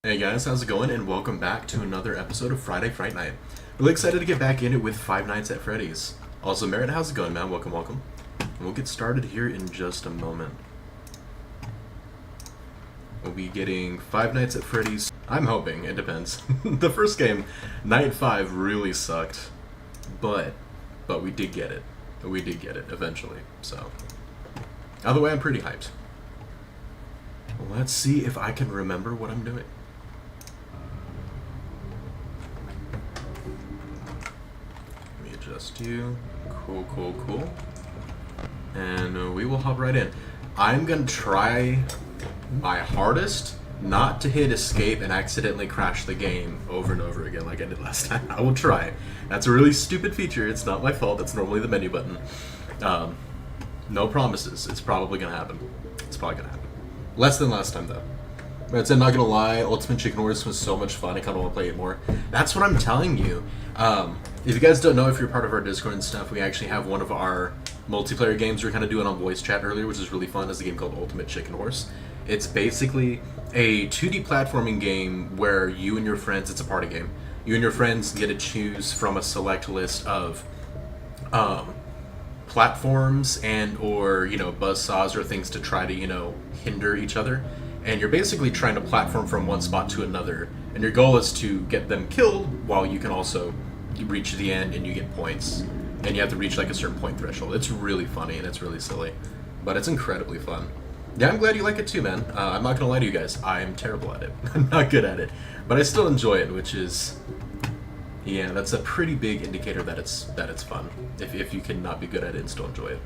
Hey guys, how's it going? And welcome back to another episode of Fright Night. Really excited to get back in it with Five Nights at Freddy's. Also, Merritt, how's it going, man? Welcome, welcome. And we'll get started here in just a moment. We'll be getting Five Nights at Freddy's. I'm hoping, it depends. The first game, Night 5, really sucked. But we did get it. We did get it, eventually, so. Either way, I'm pretty hyped. Let's see if I can remember what I'm doing. Just you. Cool, cool, cool. And we will hop right in. I'm gonna try my hardest not to hit escape and accidentally crash the game over and over again like I did last time. I will try. That's a really stupid feature. It's not my fault. That's normally the menu button. No promises. It's probably gonna happen. It's probably gonna happen. Less than last time though. But I'm not gonna lie, Ultimate Chicken Wars was so much fun. I kind of want to play it more. That's what I'm telling you. If you guys don't know, if you're part of our Discord and stuff, we actually have one of our multiplayer games we were kind of doing on voice chat earlier, which is really fun. It's a game called Ultimate Chicken Horse. It's basically a 2D platforming game where you and your friends, it's a party game, you and your friends get to choose from a select list of platforms and or, buzzsaws or things to try to, hinder each other. And you're basically trying to platform from one spot to another. And your goal is to get them killed while you can also reach the end and you get points. And you have to reach like a certain point threshold. It's really funny and it's really silly. But it's incredibly fun. Yeah, I'm glad you like it too, man. I'm not gonna lie to you guys. I'm terrible at it. I'm not good at it. But I still enjoy it, which is... yeah, that's a pretty big indicator that it's fun. If you can not be good at it and still enjoy it.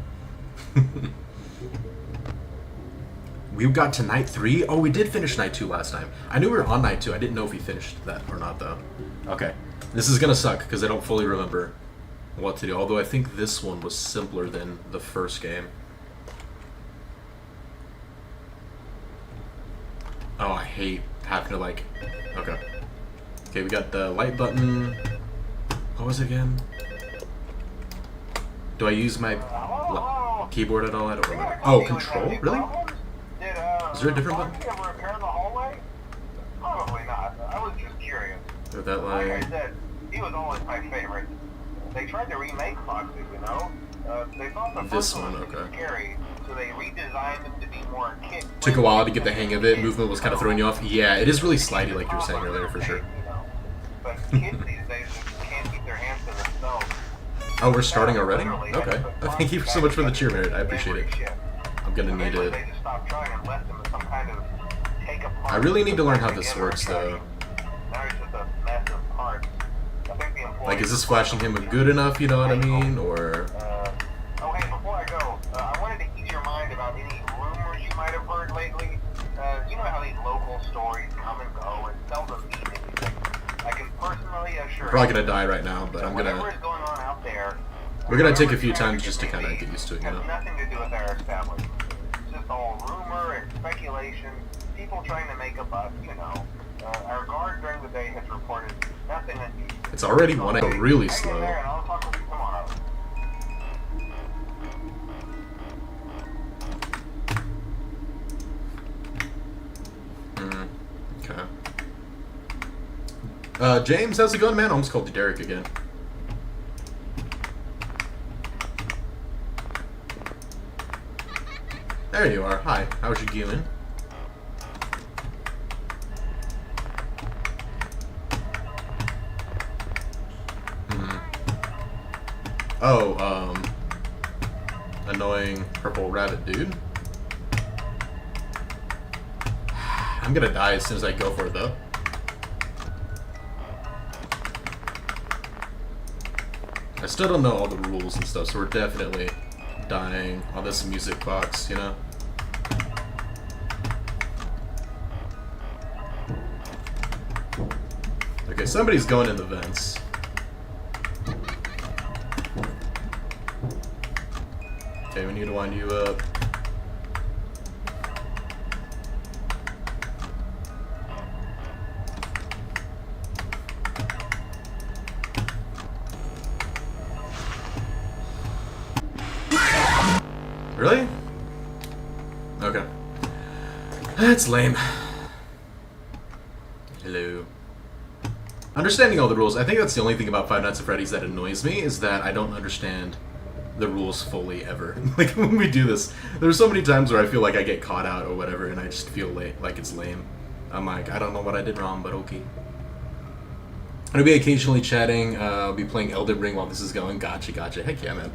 We got to night 3. Oh, we did finish night 2 last time. I knew we were on night 2. I didn't know if we finished that or not, though. Okay. This is gonna suck, because I don't fully remember what to do. Although I think this one was simpler than the first game. Oh, I hate having to, Okay. Okay, we got the light button. What was it again? Do I use my keyboard at all? I don't remember. Oh, control? Really? Is there a different button? Did ever repair the hallway? Probably not. I was just curious. With that Like I said, he was always my favorite. They tried to remake Foxy, They thought the this first one, was okay. Scary, so they redesigned him to be more kid. Took a while to get the hang of it. Movement was kind of throwing you off. Yeah, it is really slidey, like you were saying earlier, for sure. But kids these days can't keep their hands to themselves. Oh, we're starting already? Okay. Thank you so much for the cheer, Merritt. I appreciate it. I'm gonna need it. I really need to learn how this works, though. Like, is this flashing him good enough, you know what I mean? Or... oh, hey, before I go, I wanted to ease your mind about any rumors you might have heard lately. You know how these local stories come and go and seldom mean anything. I can personally assure you... Probably gonna die right now, but I'm gonna... whatever is going on out there... we're gonna take a few times just to kind of get used to it, you know? Has nothing to do with our establishment. It's just all rumor and speculation. People trying to make a buck, our guard during the day has reported nothing unusual. It's already one really slow. Hang in there and I'll talk with you tomorrow. Okay. James, how's it going, man? I almost called you Derek again. There you are. Hi. How's your geeling? Oh, annoying purple rabbit dude. I'm gonna die as soon as I go for it, though. I still don't know all the rules and stuff, so we're definitely dying on this music box, Okay, somebody's going in the vents. Okay, we need to wind you up. Really? Okay. That's lame. understanding all the rules. I think that's the only thing about Five Nights at Freddy's that annoys me, is that I don't understand the rules fully ever. Like when we do this, there's so many times where I feel like I get caught out or whatever, and I just feel like it's lame. I'm like, I don't know what I did wrong, but okay. I'll be occasionally chatting. I'll be playing Elden Ring while this is going. Gotcha. Heck yeah, man.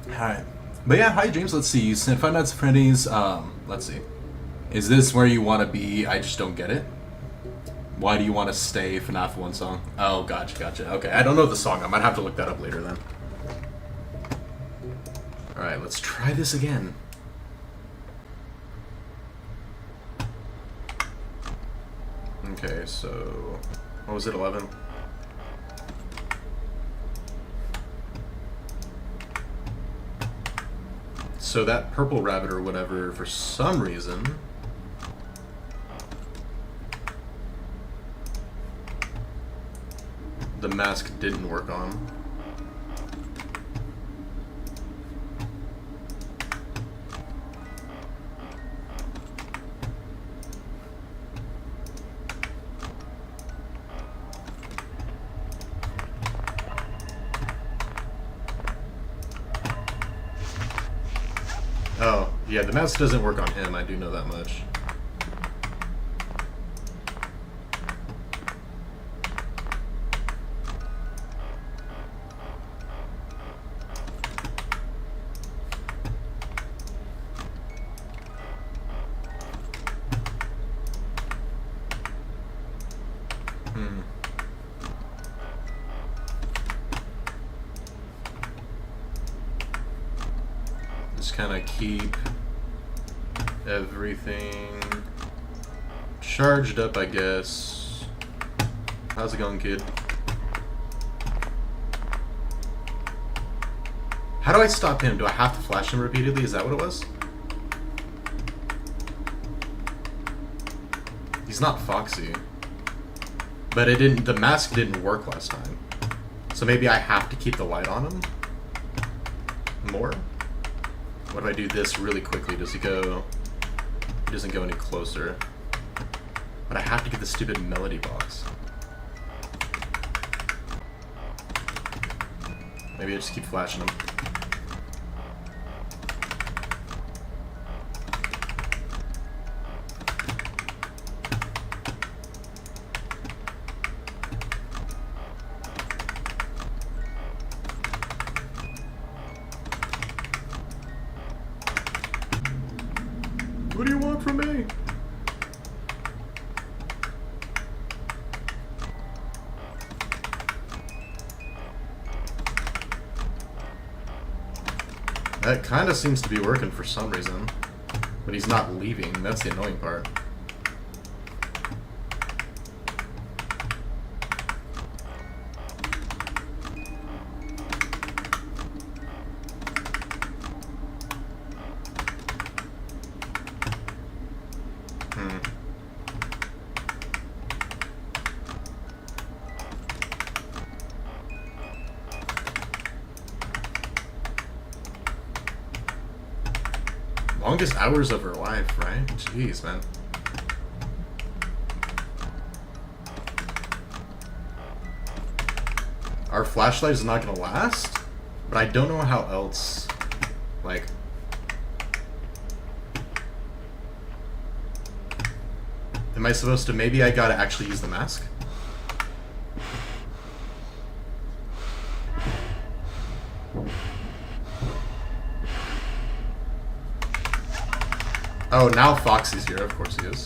Alright. But yeah, hi James, let's see. You said Five Nights at Freddy's. Let's see. Is this where you want to be? I just don't get it. Why do you want to stay? FNAF 1 song. Oh, gotcha. Okay, I don't know the song. I might have to look that up later then. Alright, let's try this again. Okay, so... what was it, 11? So that purple rabbit or whatever, for some reason... the mask didn't work on. Oh, yeah, the mask doesn't work on him, I do know that much. Just kind of keep everything charged up, I guess. How's it going, kid? How do I stop him? Do I have to flash him repeatedly? Is that what it was? He's not Foxy. But it didn't, the mask didn't work last time. So maybe I have to keep the light on him more? What if I do this really quickly? Does he go... he doesn't go any closer. But I have to get the stupid melody box. Maybe I just keep flashing him. What do you want from me? That kind of seems to be working for some reason. But he's not leaving. That's the annoying part. Longest hours of her life, right? Jeez, man. Our flashlight is not gonna last, but I don't know how else, like... am I supposed to... maybe I gotta actually use the mask? Oh, now Foxy's here. Of course he is.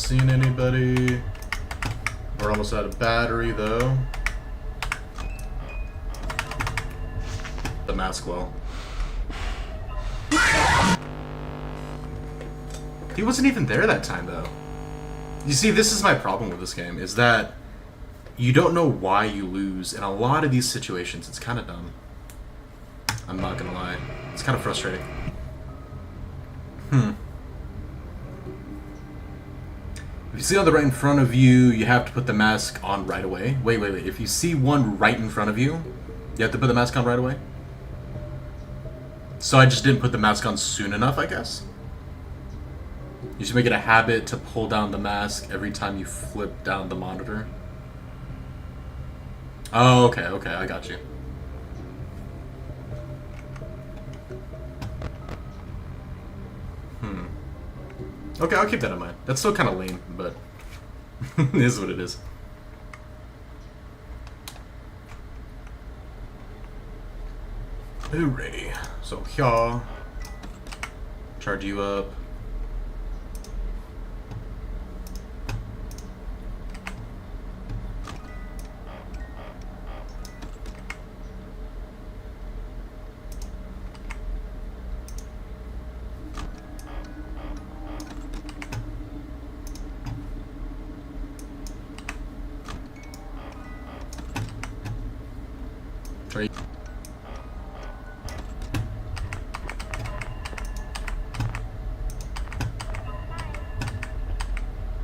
seen anybody. We're almost out of battery though. The mask well. He wasn't even there that time though. You see, this is my problem with this game, is that you don't know why you lose. In a lot of these situations, it's kind of dumb. I'm not gonna lie. It's kind of frustrating. If you see on the right in front of you, you have to put the mask on right away. Wait. If you see one right in front of you, you have to put the mask on right away? So I just didn't put the mask on soon enough, I guess? You should make it a habit to pull down the mask every time you flip down the monitor. Oh, okay, I got you. Okay, I'll keep that in mind. That's still kind of lame, but it is what it is. Alrighty. So here, charge you up.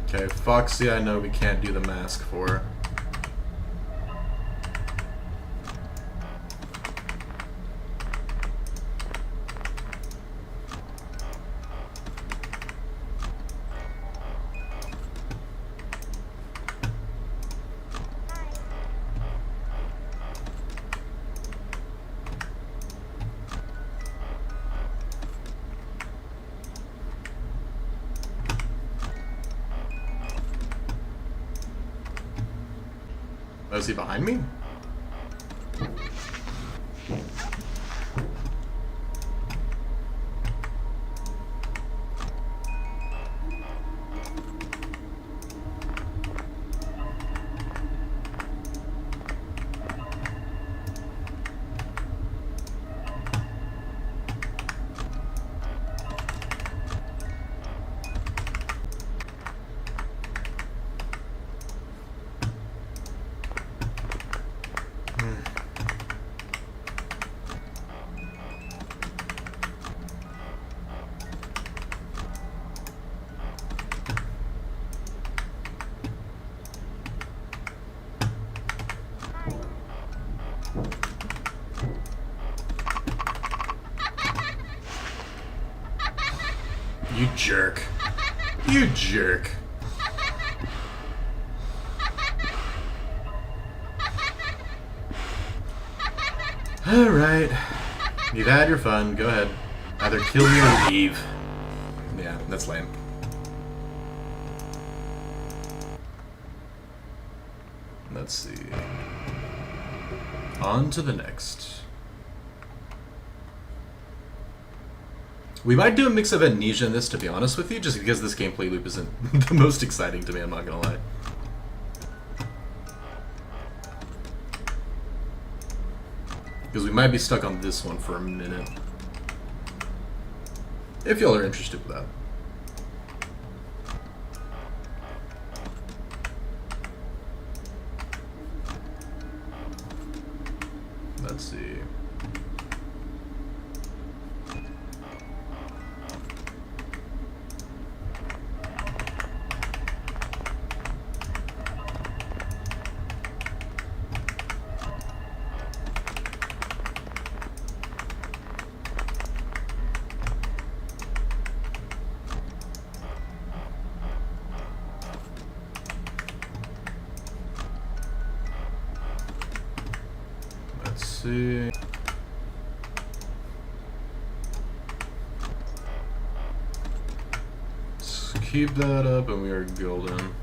Okay, Foxy, I know we can't do the mask for. Oh, is he behind me? You jerk. You jerk. Alright. You've had your fun. Go ahead. Either kill me or leave. Yeah, that's lame. Let's see. On to the next. We might do a mix of Amnesia in this, to be honest with you, just because this gameplay loop isn't the most exciting to me, I'm not gonna lie. Because we might be stuck on this one for a minute. If y'all are interested in that. Let's see. See. Let's keep that up and we are golden.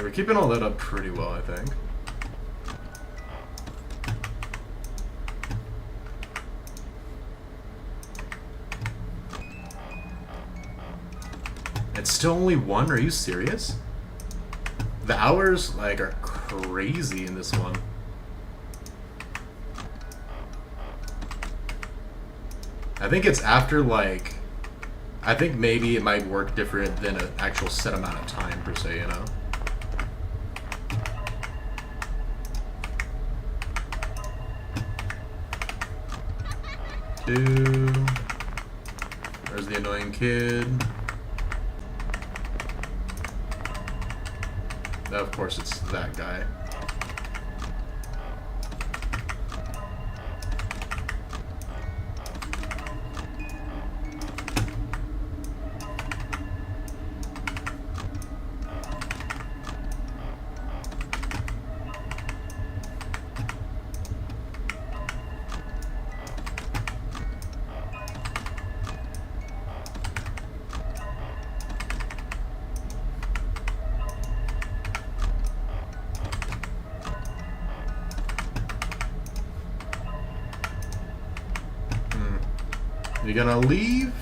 we're keeping all that up pretty well, I think. It's still only 1? Are you serious? The hours, like, are crazy in this one. I think it's after, like... I think maybe it might work different than an actual set amount of time, per se, you know? Two... There's the annoying kid. Of course, it's that guy. You gonna leave?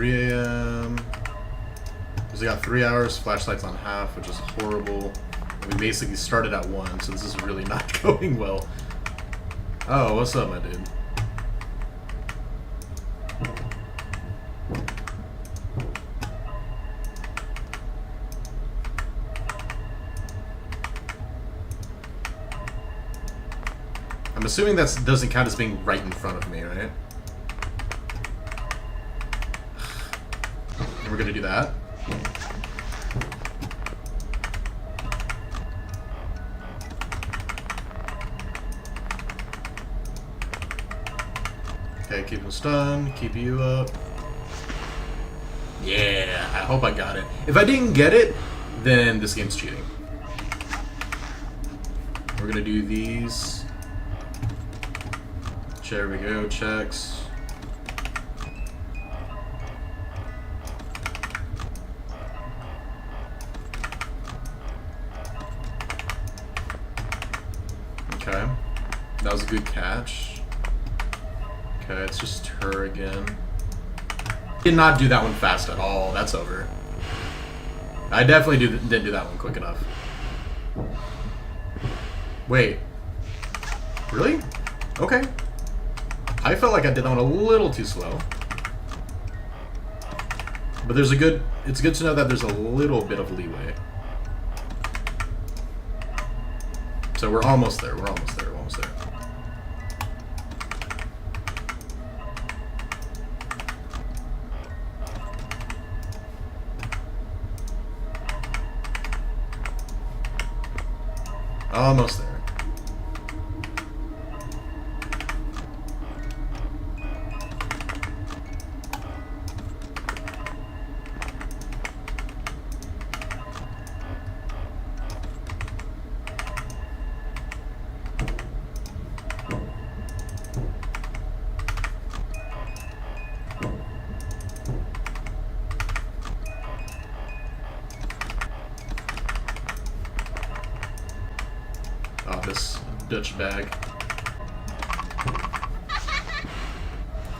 A.m. Because we got 3 hours, flashlight's on half, which is horrible. And we basically started at 1, so this is really not going well. Oh, what's up, my dude? I'm assuming that doesn't count as being right in front of me, right? We're gonna do that. Okay, keep him stunned, keep you up. Yeah, I hope I got it. If I didn't get it, then this game's cheating. We're gonna do these. There we go, checks. Okay, that was a good catch. Okay, it's just her again. Did not do that one fast at all. That's over. I definitely didn't do that one quick enough. Wait. Really? Okay. I felt like I did that one a little too slow. But there's it's good to know that there's a little bit of leeway. So we're almost there, we're almost there, we're almost there. Almost there. Oh, this Dutch bag.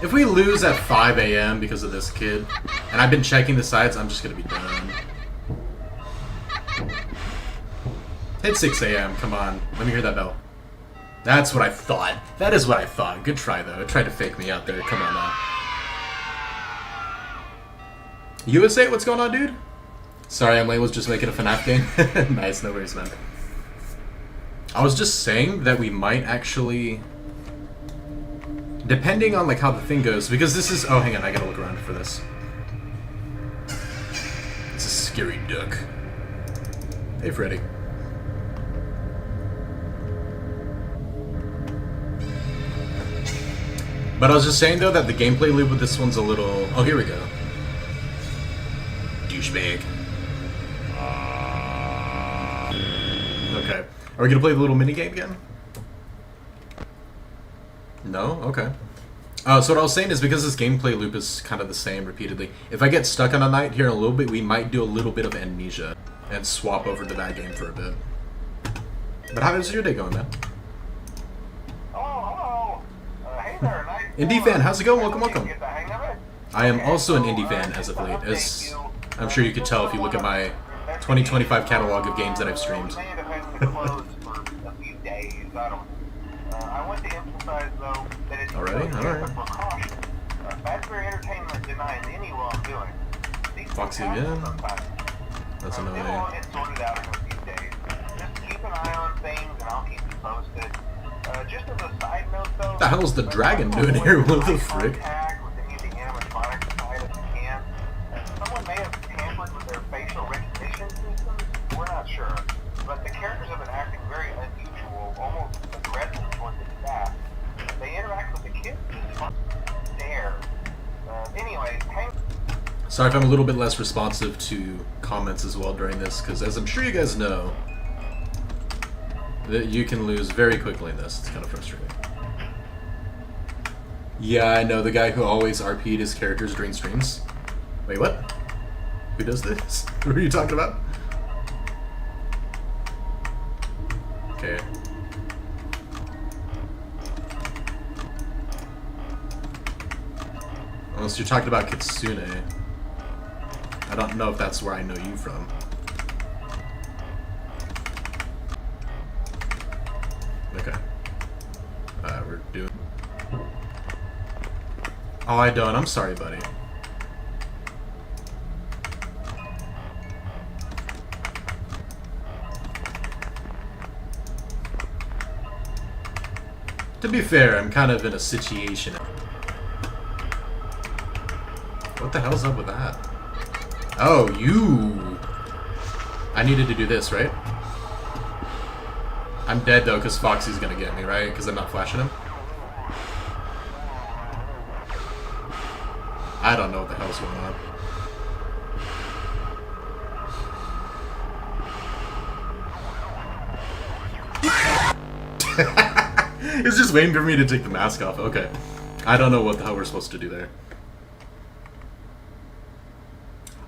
If we lose at 5 a.m. because of this kid, and I've been checking the sites, I'm just gonna be done. Hit 6 a.m. Come on. Let me hear that bell. That's what I thought. That is what I thought. Good try, though. It tried to fake me out there. Come on now. USA, what's going on, dude? Sorry, Emily was just making a FNAF game. Nice, no worries, man. I was just saying that we might actually... Depending on, like, how the thing goes, because this is... Oh, hang on, I gotta look around for this. It's a scary duck. Hey, Freddy. But I was just saying, though, that the gameplay loop with this one's a little... Oh, here we go. Douchebag. Okay. Are we gonna play the little minigame again? No? Okay. So what I was saying is, because this gameplay loop is kind of the same repeatedly, if I get stuck on a night here in a little bit, we might do a little bit of Amnesia and swap over to that game for a bit. But how is your day going, man? Hello. Hey there, nice. Indie fan, how's it going? Welcome, welcome. I am also an indie fan as of late, as I'm sure you could tell if you look at my 2025 catalog of games that I've streamed. Alrighty, alright. Foxy again. That's annoying. What the hell is the dragon doing here? What the frick? Someone may have tampered with their facial recognition systems. We're not sure. But the characters have been acting very unusual, almost aggressive towards the staff. They interact with the kids there. Anyways, sorry if I'm a little bit less responsive to comments as well during this, because as I'm sure you guys know, that you can lose very quickly in this. It's kind of frustrating. Yeah, I know, the guy who always RP'd his characters during streams. Wait, what? Who does this? What are you talking about? Okay. Unless you're talking about Kitsune. I don't know if that's where I know you from. Okay. We're doing... Oh, I don't. I'm sorry, buddy. To be fair, I'm kind of in a situation. What the hell's up with that? Oh, you! I needed to do this, right? I'm dead though, because Foxy's gonna get me, right? Because I'm not flashing him. I don't know what the hell's going on. It's just waiting for me to take the mask off. Okay. I don't know what the hell we're supposed to do there.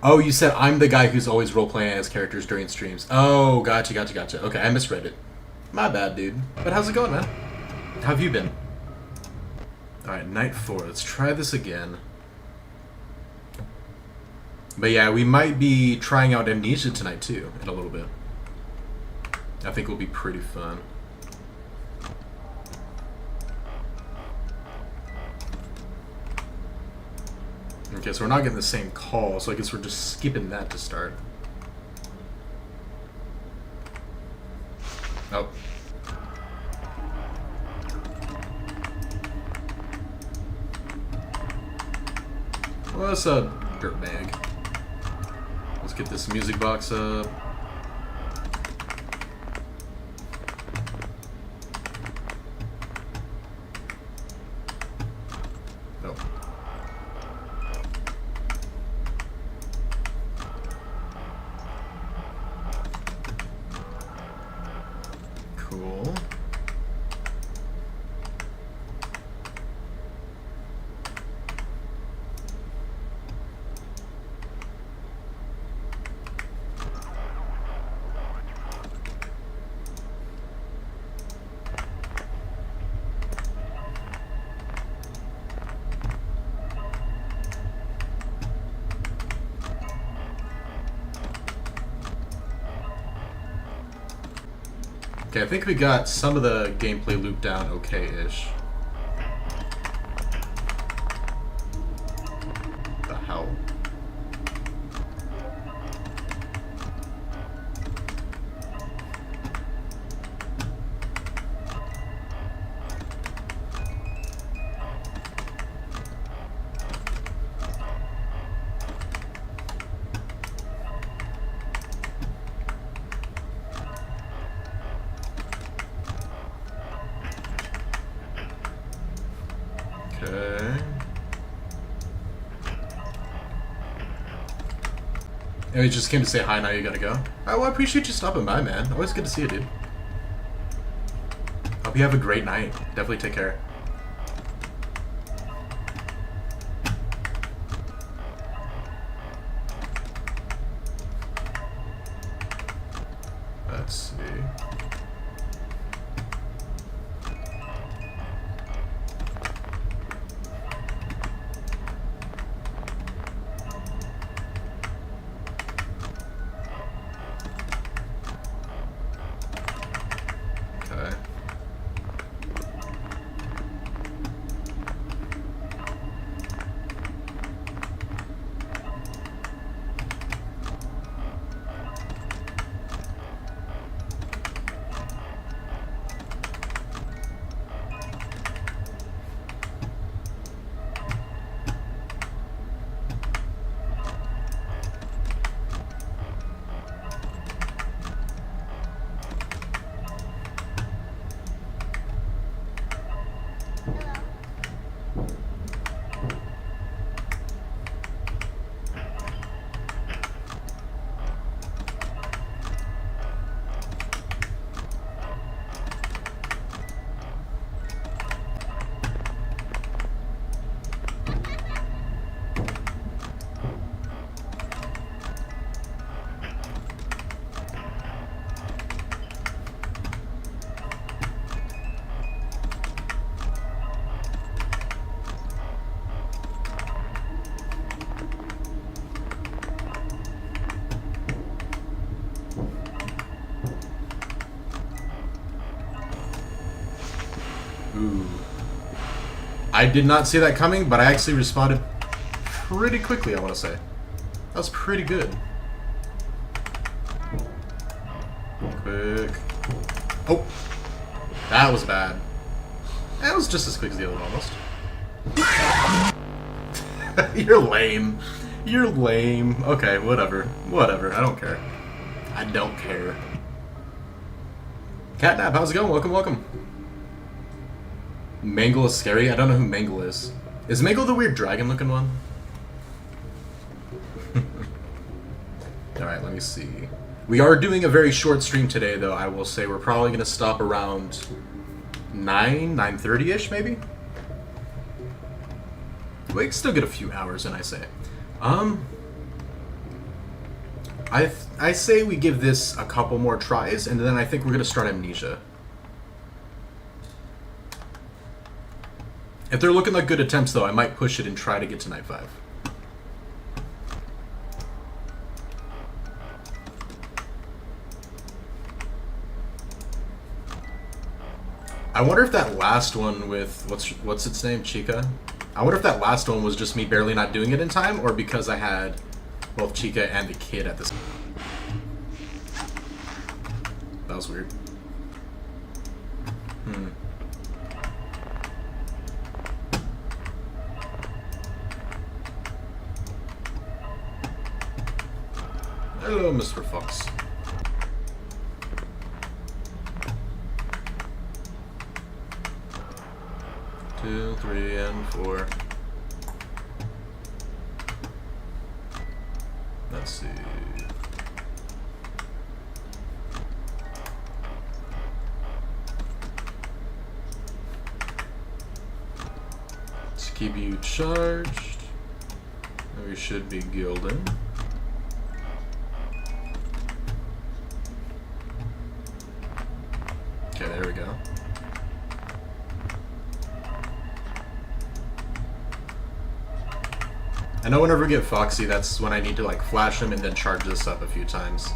Oh, you said I'm the guy who's always role-playing as characters during streams. Oh, gotcha. Okay, I misread it. My bad, dude. But how's it going, man? How have you been? Alright, night 4. Let's try this again. But yeah, we might be trying out Amnesia tonight, too, in a little bit. I think it'll be pretty fun. Okay, so we're not getting the same call, so I guess we're just skipping that to start. Oh. Well, that's a dirtbag. Let's get this music box up. Oh. Cool. Okay, I think we got some of the gameplay loop down okay-ish. The hell? Okay. And we just came to say hi, now you gotta go. Alright, well, I appreciate you stopping by, man. Always good to see you, dude. Hope you have a great night. Definitely take care. Let's see. Okay. Ooh. I did not see that coming, but I actually responded pretty quickly, I want to say. That was pretty good. Quick. Oh! That was bad. That was just as quick as the other one, almost. You're lame. You're lame. Okay, whatever. Whatever. I don't care. I don't care. Catnap, how's it going? Welcome, welcome. Mangle is scary? I don't know who Mangle is. Is Mangle the weird dragon looking one? Alright, let me see. We are doing a very short stream today, though. I will say we're probably going to stop around 9:30-ish, maybe? We can still get a few hours in, I say. I say we give this a couple more tries, and then I think we're going to start Amnesia. If they're looking like good attempts, though, I might push it and try to get to night 5. I wonder if that last one with what's its name, Chica? I wonder if that last one was just me barely not doing it in time, or because I had both Chica and the kid at this. That was weird. Hello, Mr. Fox. Two, 3, and 4. Let's see. Let's keep you charged. And we should be gilding. Okay, there we go. I know whenever we get Foxy, that's when I need to like flash him and then charge this up a few times.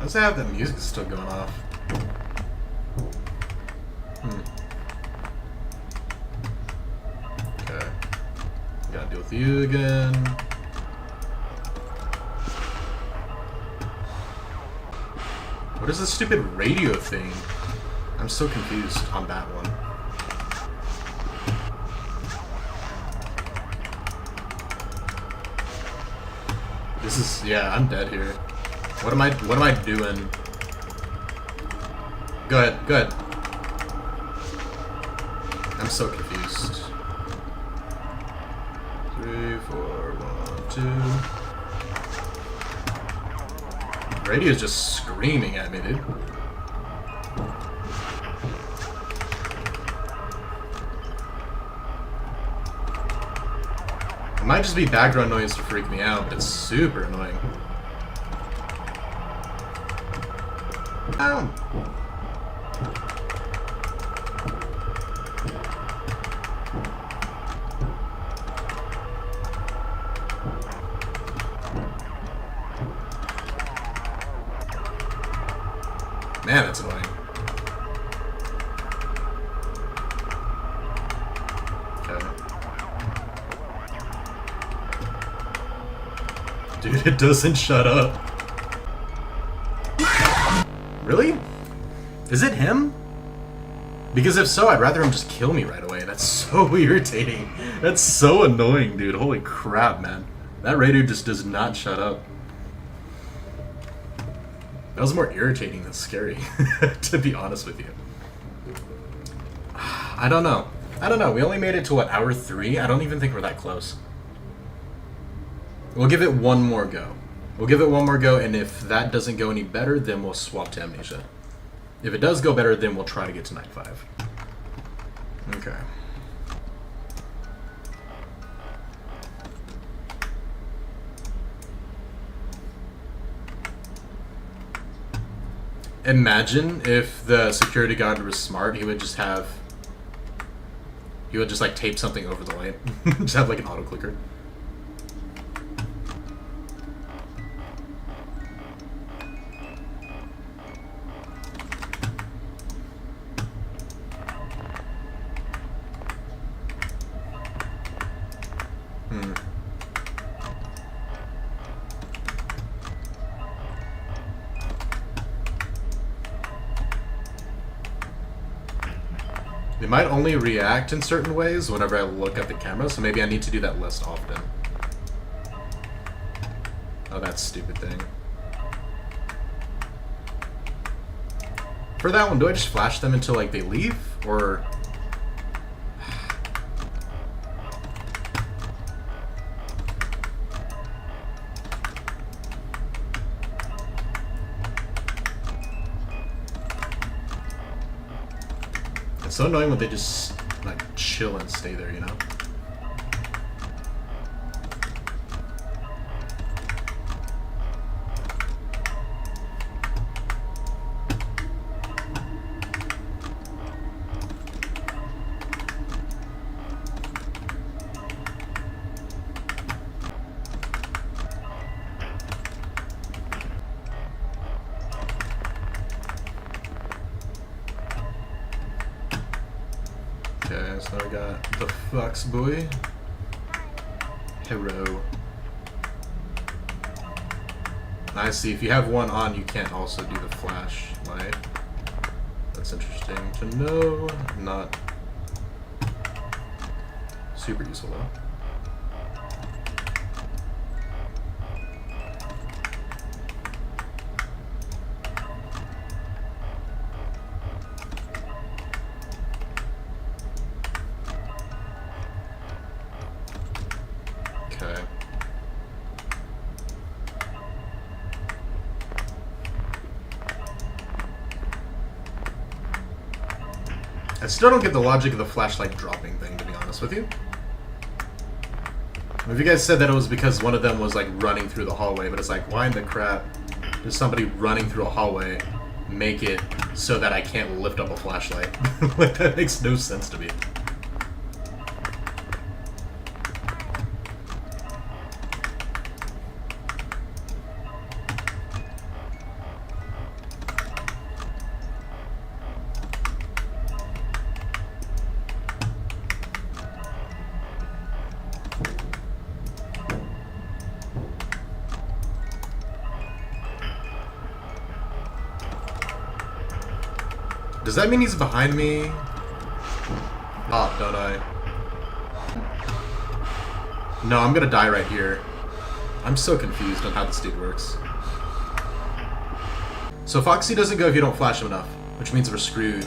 Let's have the music still going off. Okay. Gotta deal with you again. What is this stupid radio thing? I'm so confused on that one. This is, yeah, I'm dead here. What am I doing? Go ahead, go ahead. I'm so confused. 3, 4, 1, 2. Radio's just screaming at me, dude. It might just be background noise to freak me out, but it's super annoying. Ow! Man, that's annoying. Okay. Dude, it doesn't shut up. Really? Is it him? Because if so, I'd rather him just kill me right away. That's so irritating. That's so annoying, dude. Holy crap, man. That radio just does not shut up. That was more irritating than scary, to be honest with you. I don't know. We only made it to, what, hour 3? I don't even think we're that close. We'll give it one more go. And if that doesn't go any better, then we'll swap to Amnesia. If it does go better, then we'll try to get to night 5. Okay. Imagine if the security guard was smart, he would just like tape something over the light. Just have like an auto clicker. They might only react in certain ways whenever I look at the camera, so maybe I need to do that less often. Oh, that stupid thing. For that one, do I just flash them until, like, they leave? Or... It's so annoying when they just, like, chill and stay there, you know? Okay, so now we got the Fox Boy. Hero. I see, if you have one on, you can't also do the flashlight. That's interesting to know. Not super useful though. Okay. I still don't get the logic of the flashlight dropping thing, to be honest with you. If you guys said that it was because one of them was like running through the hallway, but it's like, why in the crap does somebody running through a hallway make it so that I can't lift up a flashlight? Like, that makes no sense to me. Does that mean he's behind me? Oh, don't I? No, I'm gonna die right here. I'm so confused on how this dude works. So Foxy doesn't go if you don't flash him enough, which means we're screwed.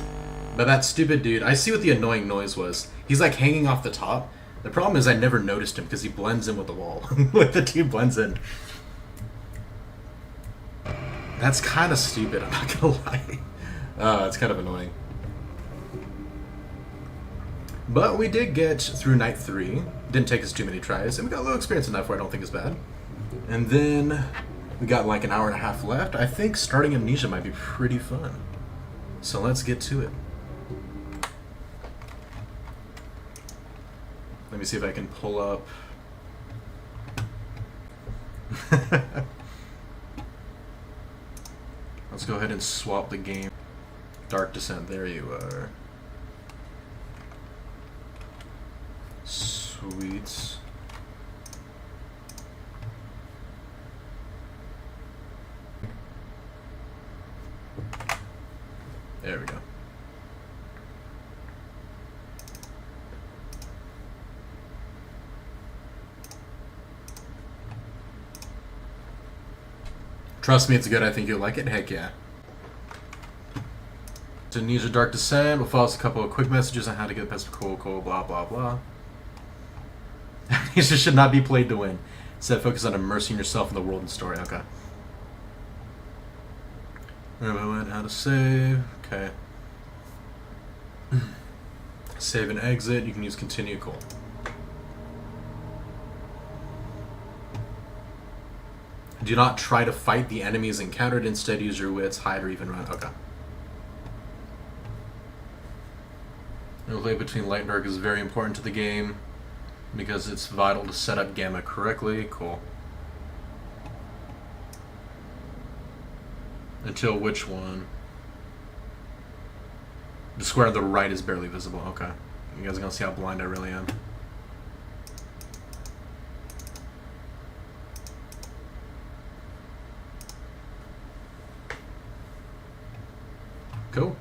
But that stupid dude, I see what the annoying noise was. He's like hanging off the top. The problem is I never noticed him because he blends in with the wall. Like the dude blends in. That's kind of stupid, I'm not gonna lie. It's kind of annoying. But we did get through night 3. Didn't take us too many tries, and we got a little experience enough where I don't think it's bad. And then we got like an hour and a half left. I think starting Amnesia might be pretty fun. So let's get to it. Let me see if I can pull up. Let's go ahead and swap the game. Dark Descent, there you are. Sweet. There we go. Trust me, it's good. I think you'll like it. Heck yeah. Amnesia Dark Descent will follow us a couple of quick messages on how to get past cool, blah, blah, blah. Amnesia should not be played to win. Instead, focus on immersing yourself in the world and story. Okay. How to save. Okay. Save and exit. You can use continue. Cool. Do not try to fight the enemies encountered. Instead, use your wits, hide, or even run. Okay. Interplay between light and dark is very important to the game because it's vital to set up Gamma correctly. Cool. Until which one? The square on the right is barely visible. Okay. You guys are gonna see how blind I really am. Cool.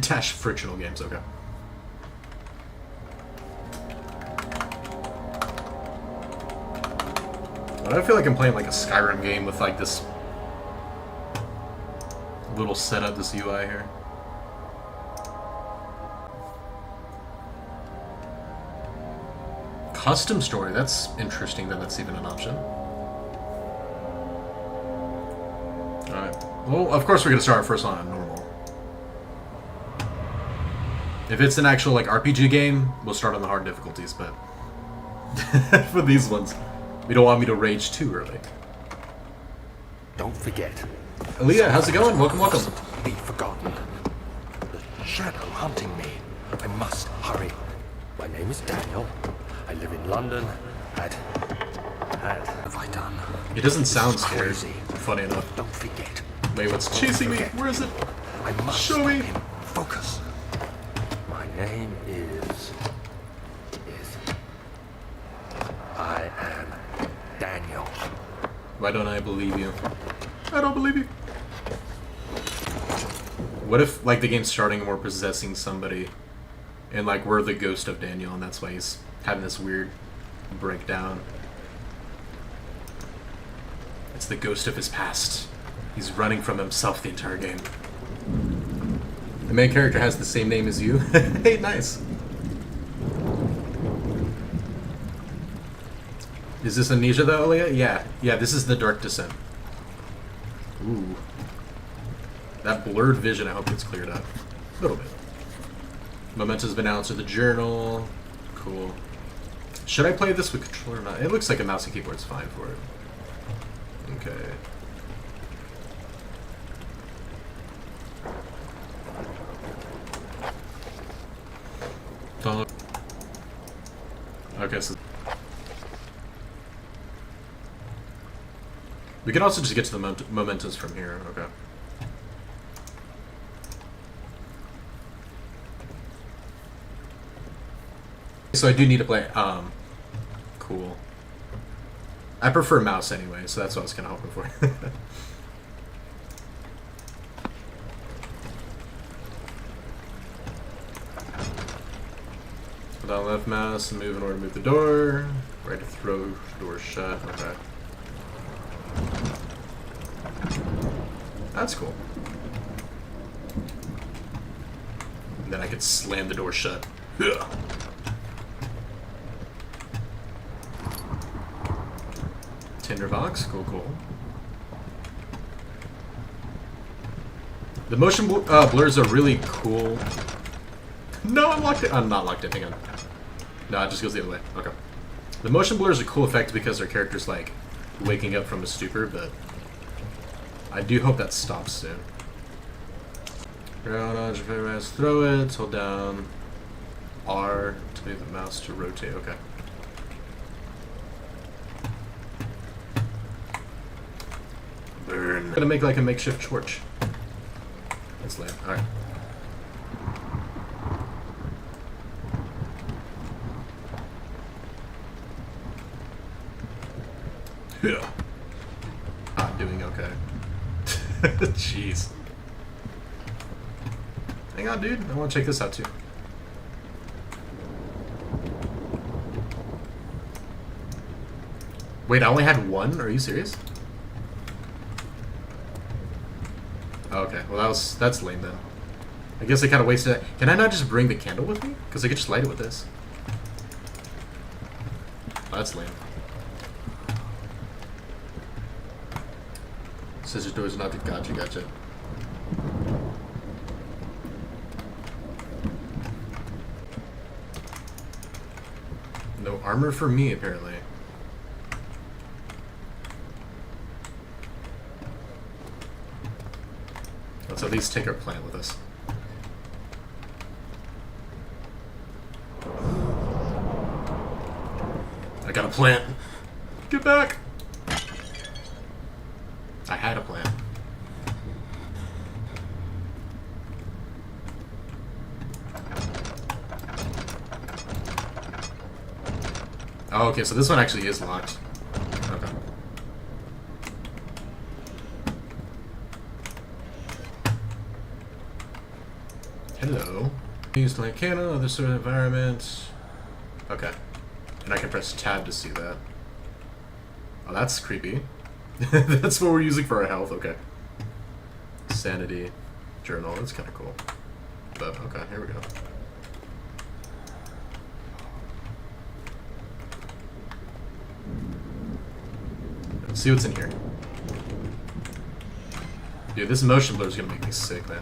Dash frictional games, okay. But I feel like I'm playing like a Skyrim game with like this little setup, this UI here. Custom story, that's interesting that that's even an option. Alright. Well, of course we're gonna start first on normal. If it's an actual like RPG game, we'll start on the hard difficulties, but for these ones, we don't want me to rage too early. Don't forget. Aaliyah, how's it going? Welcome, welcome. Mustn't be forgotten. The shadow hunting me. I must hurry. My name is Daniel. I live in London. What have I done? It doesn't sound This is scared. crazy. Funny enough. Don't forget. Wait, what's chasing me? Where is it? I must Show me. stop him. Focus. My name is. I am Daniel. Why don't I believe you? I don't believe you. What if, like, the game's starting and we're possessing somebody, and, like, we're the ghost of Daniel, and that's why he's having this weird breakdown? It's the ghost of his past. He's running from himself the entire game. The main character has the same name as you. Hey, nice. Is this Amnesia though, Aaliyah? Yeah. Yeah, this is the Dark Descent. Ooh. That blurred vision, I hope gets cleared up. A little bit. Memento's been announced to the journal. Cool. Should I play this with controller or not? It looks like a mouse and keyboard's fine for it. Okay. Okay, so we can also just get to the mementos from here. Okay. So I do need to play. Cool. I prefer mouse anyway, so that's what I was kind of hoping for. Down left mouse and move in order to move the door. Right to throw door shut. Okay. That's cool. And then I could slam the door shut. Ugh. Tinderbox, cool. The motion blurs are really cool. No, I'm locked in. I'm not locked in. Hang on. No, it just goes the other way. Okay. The motion blur is a cool effect because our character's like waking up from a stupor, but I do hope that stops soon. Throw it. Hold down R to move the mouse to rotate. Okay. Burn. I'm gonna make like a makeshift torch. That's lame. Alright. Yeah. Not doing okay. Jeez. Hang on, dude. I want to check this out too. Wait, I only had one? Are you serious? Okay, well that's lame then. I guess I kind of wasted it. Can I not just bring the candle with me? Because I could just light it with this. Oh, that's lame. Scissors doors not to gotcha. No armor for me, apparently. Let's at least take our plant with us. I got a plant. Get back! I had a plant. Oh, okay, so this one actually is locked. Okay. Hello. Used like candle, other sort of environment. Okay. And I can press tab to see that. Oh, that's creepy. That's what we're using for our health, okay. Sanity journal, that's kind of cool. But, okay, here we go. Let's see what's in here. Dude, this motion blur is gonna make me sick, man.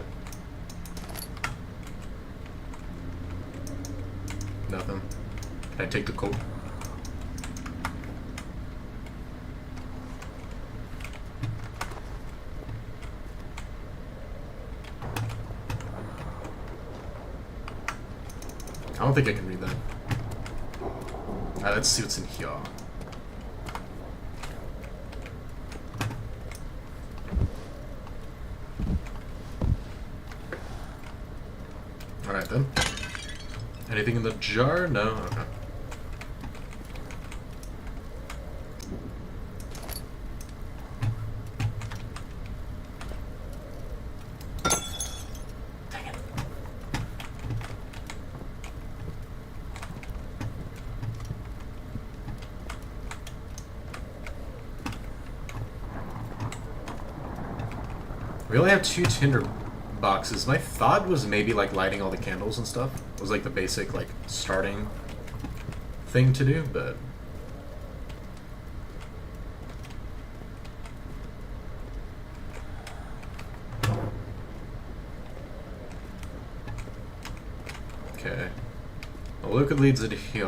Nothing. Can I take the coat? I don't think I can read that. Alright, let's see what's in here. Alright then. Anything in the jar? No? Okay. We only have 2 tinder boxes. My thought was maybe like lighting all the candles and stuff was like the basic like starting thing to do, but okay. Well, look, it leads it here.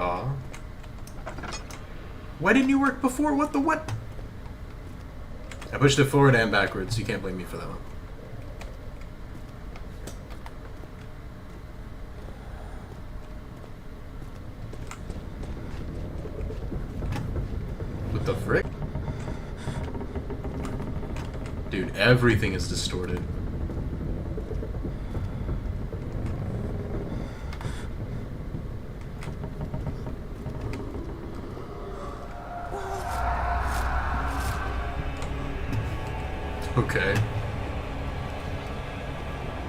Why didn't you work before? What the what? I pushed it forward and backwards. You can't blame me for that one. What the frick? Dude, everything is distorted. Okay.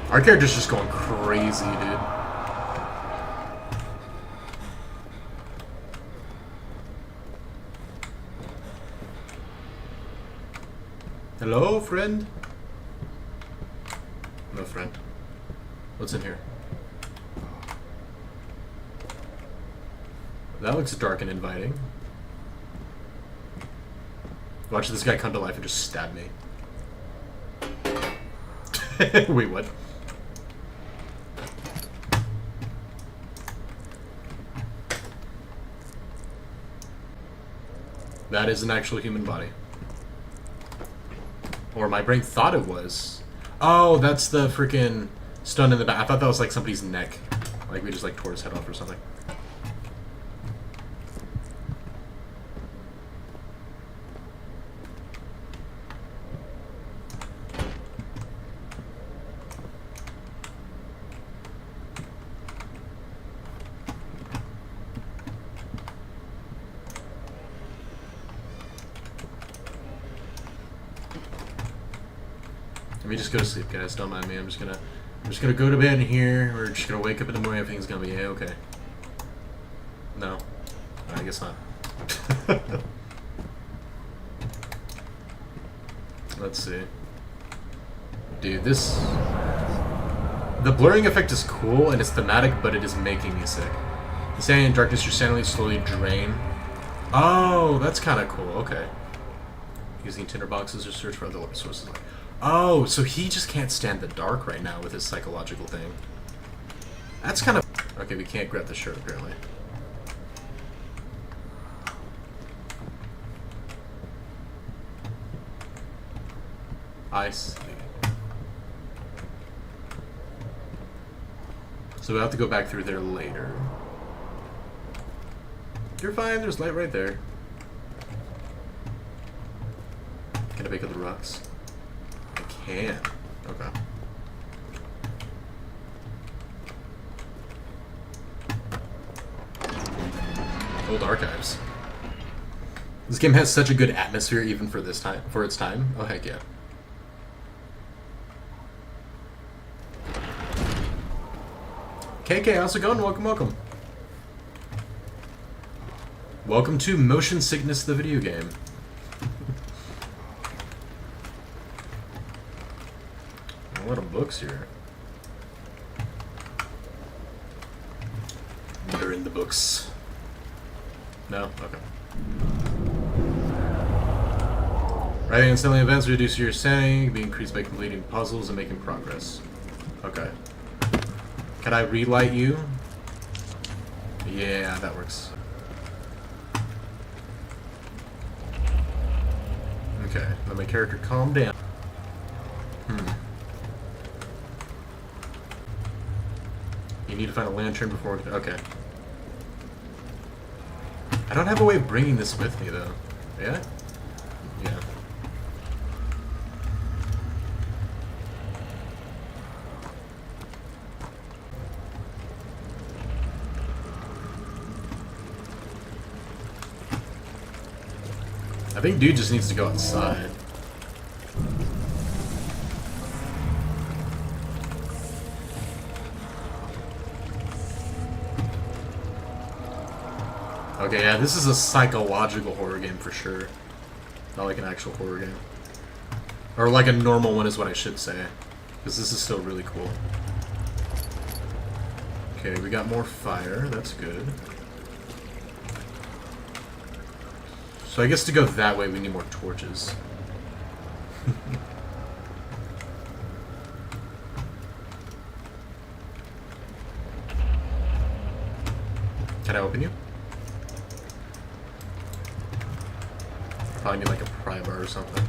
Our character's just going crazy, dude. Hello, friend? No friend. What's in here? That looks dark and inviting. Watch this guy come to life and just stab me. Wait, what? That is an actual human body. Or my brain thought it was. Oh, that's the freaking stun in the back. I thought that was like somebody's neck. Like we just like tore his head off or something. Let me just go to sleep, guys. Don't mind me. I'm just gonna go to bed in here. We're just gonna wake up in the morning. Everything's gonna be okay. No, I guess not. Let's see, dude. The blurring effect is cool and it's thematic, but it is making me sick. Standing in darkness, your sanity slowly drain. Oh, that's kind of cool. Okay. Using tinder boxes or search for other sources. Oh, so he just can't stand the dark right now with his psychological thing. That's kind of... Okay, we can't grab the shirt, apparently. I see. So we'll have to go back through there later. You're fine, there's light right there. Can I pick up the rocks? I can. Okay. Old archives. This game has such a good atmosphere even for this time, for its time. Oh heck yeah. KK, how's it going? Welcome, welcome. Welcome to Motion Sickness, the video game. A lot of books here. They're in the books. No? Okay. Writing and selling events reduce your sanity, be increased by completing puzzles and making progress. Okay. Can I relight you? Yeah, that works. Okay, let my character calm down. You need to find a lantern before... Okay. I don't have a way of bringing this with me, though. Yeah? Yeah. I think dude just needs to go outside. Okay, yeah, this is a psychological horror game for sure. Not like an actual horror game. Or like a normal one is what I should say. Because this is still really cool. Okay, we got more fire. That's good. So I guess to go that way we need more torches. Can I open you? Probably need like a pry bar or something.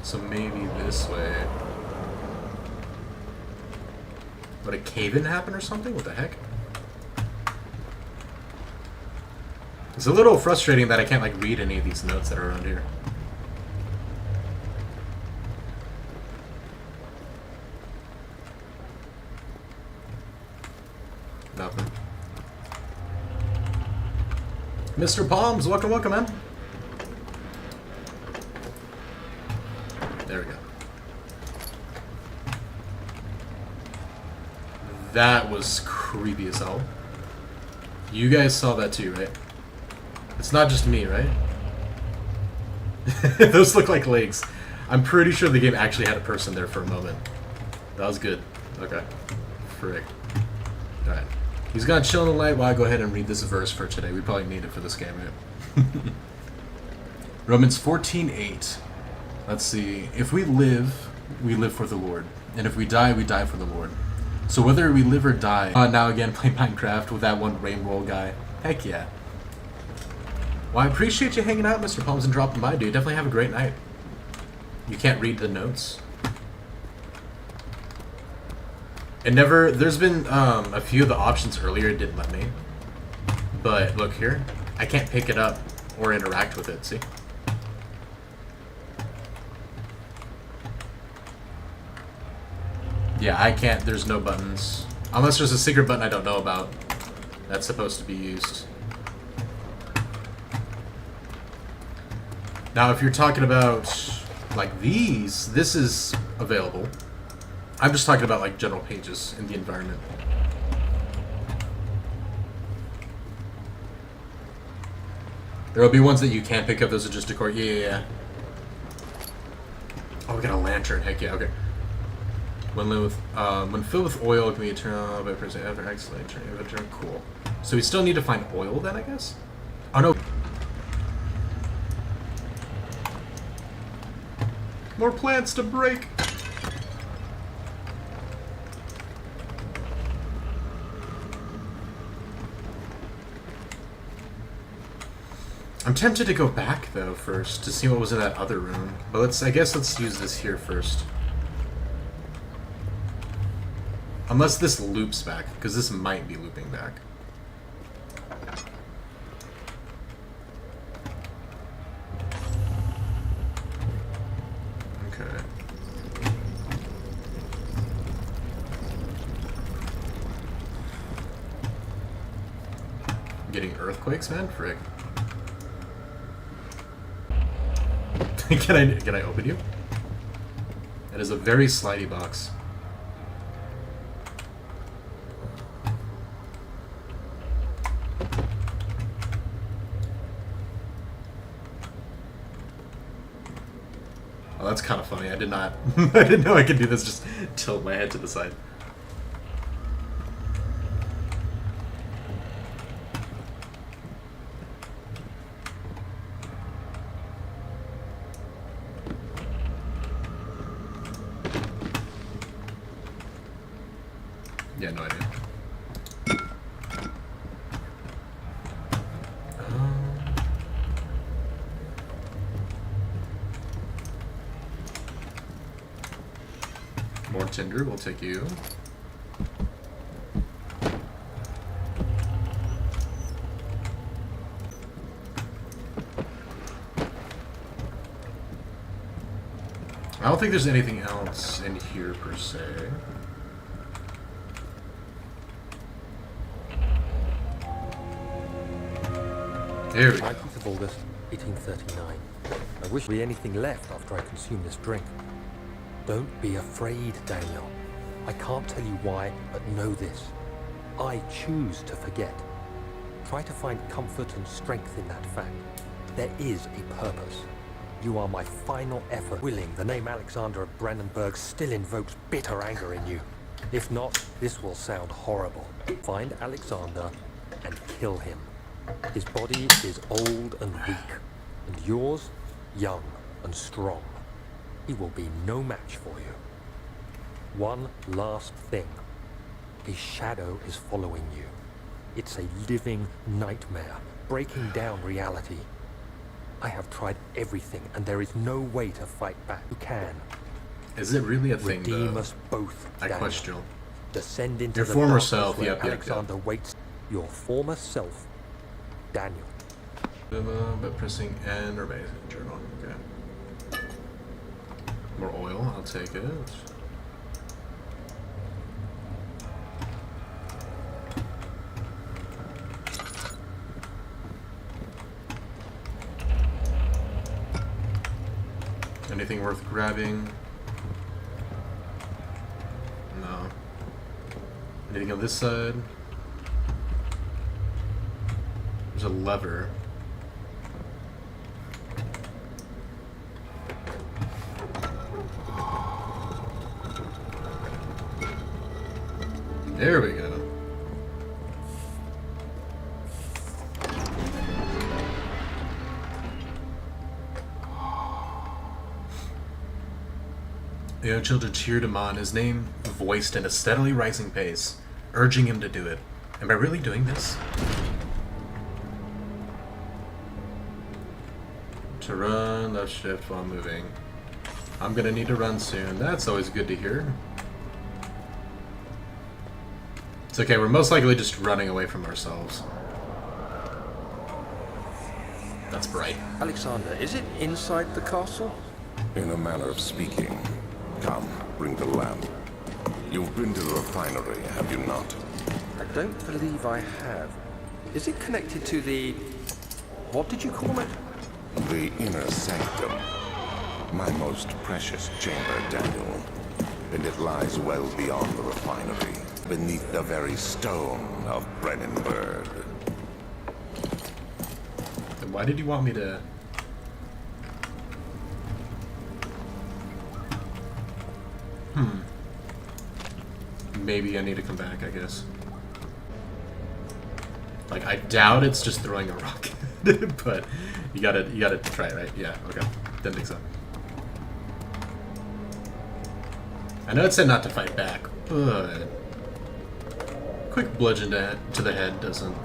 So maybe this way. Would a cave-in happen or something? What the heck? It's a little frustrating that I can't like read any of these notes that are around here. Nothing. Mr. Palms, welcome, welcome, man. There we go. That was creepy as hell. You guys saw that too, right? It's not just me, right? Those look like legs. I'm pretty sure the game actually had a person there for a moment. That was good. Okay. Frick. Alright. He's gonna chill in the light while I go ahead and read this verse for today. We probably need it for this game, right? Romans 14:8. Let's see. If we live for the Lord. And if we die for the Lord. So whether we live or die... now again, play Minecraft with that one rainbow guy. Heck yeah. Well, I appreciate you hanging out, Mr. Palms, and dropping by, dude. Definitely have a great night. You can't read the notes. It never... There's been a few of the options earlier it didn't let me. But look here. I can't pick it up or interact with it, see? Yeah, I can't. There's no buttons. Unless there's a secret button I don't know about that's supposed to be used. Now, if you're talking about, like, these, this is available. I'm just talking about, like, general pages in the environment. There will be ones that you can pick up. Those are just decor. Yeah. Oh, we got a lantern. Heck yeah, okay. When filled with oil, it can be turned on by pressing F or X. Cool. So we still need to find oil then, I guess? Oh, no. More plants to break. I'm tempted to go back though first to see what was in that other room. But I guess let's use this here first. Unless this loops back, because this might be looping back. Okay. Getting earthquakes, man? Frick. Can I open you? That is a very slidey box. Oh, that's kind of funny. I did not. I didn't know I could do this. Just tilt my head to the side. Yeah, no idea. More tinder, we'll take you. I don't think there's anything else in here per se. There we go. 19th of August, 1839. I wish there be anything left after I consume this drink. Don't be afraid, Daniel. I can't tell you why, but know this. I choose to forget. Try to find comfort and strength in that fact. There is a purpose. You are my final effort. Willing, the name Alexander of Brandenburg still invokes bitter anger in you. If not, this will sound horrible. Find Alexander and kill him. His body is old and weak, and yours, young and strong. He will be no match for you. One last thing. A shadow is following you. It's a living nightmare, breaking down reality. I have tried everything, and there is no way to fight back. You can. Is it really a thing, Redeem though? us both, I Daniel. question. Descend into Your the former darkness self, where yep. Alexander waits. Your former self, Daniel. But pressing N or base journal. Okay. More oil, I'll take it. Anything worth grabbing? No. Anything on this side? There's a lever. There we go. The young children cheered him on, his name voiced in a steadily rising pace, urging him to do it. Am I really doing this? To run, left shift while moving. I'm gonna need to run soon. That's always good to hear. It's okay, we're most likely just running away from ourselves. That's bright. Alexander, is it inside the castle? In a manner of speaking. Come, bring the lamp. You've been to the refinery, have you not? I don't believe I have. Is it connected to the... what did you call it? The inner sanctum. My most precious chamber, Daniel. And it lies well beyond the refinery, beneath the very stone of Brennenburg. Then why did you want me to... Maybe I need to come back, I guess. Like, I doubt it's just throwing a rock. But you gotta try it, right? Yeah, okay. Didn't think so. I know it said not to fight back, but quick bludgeon to the head doesn't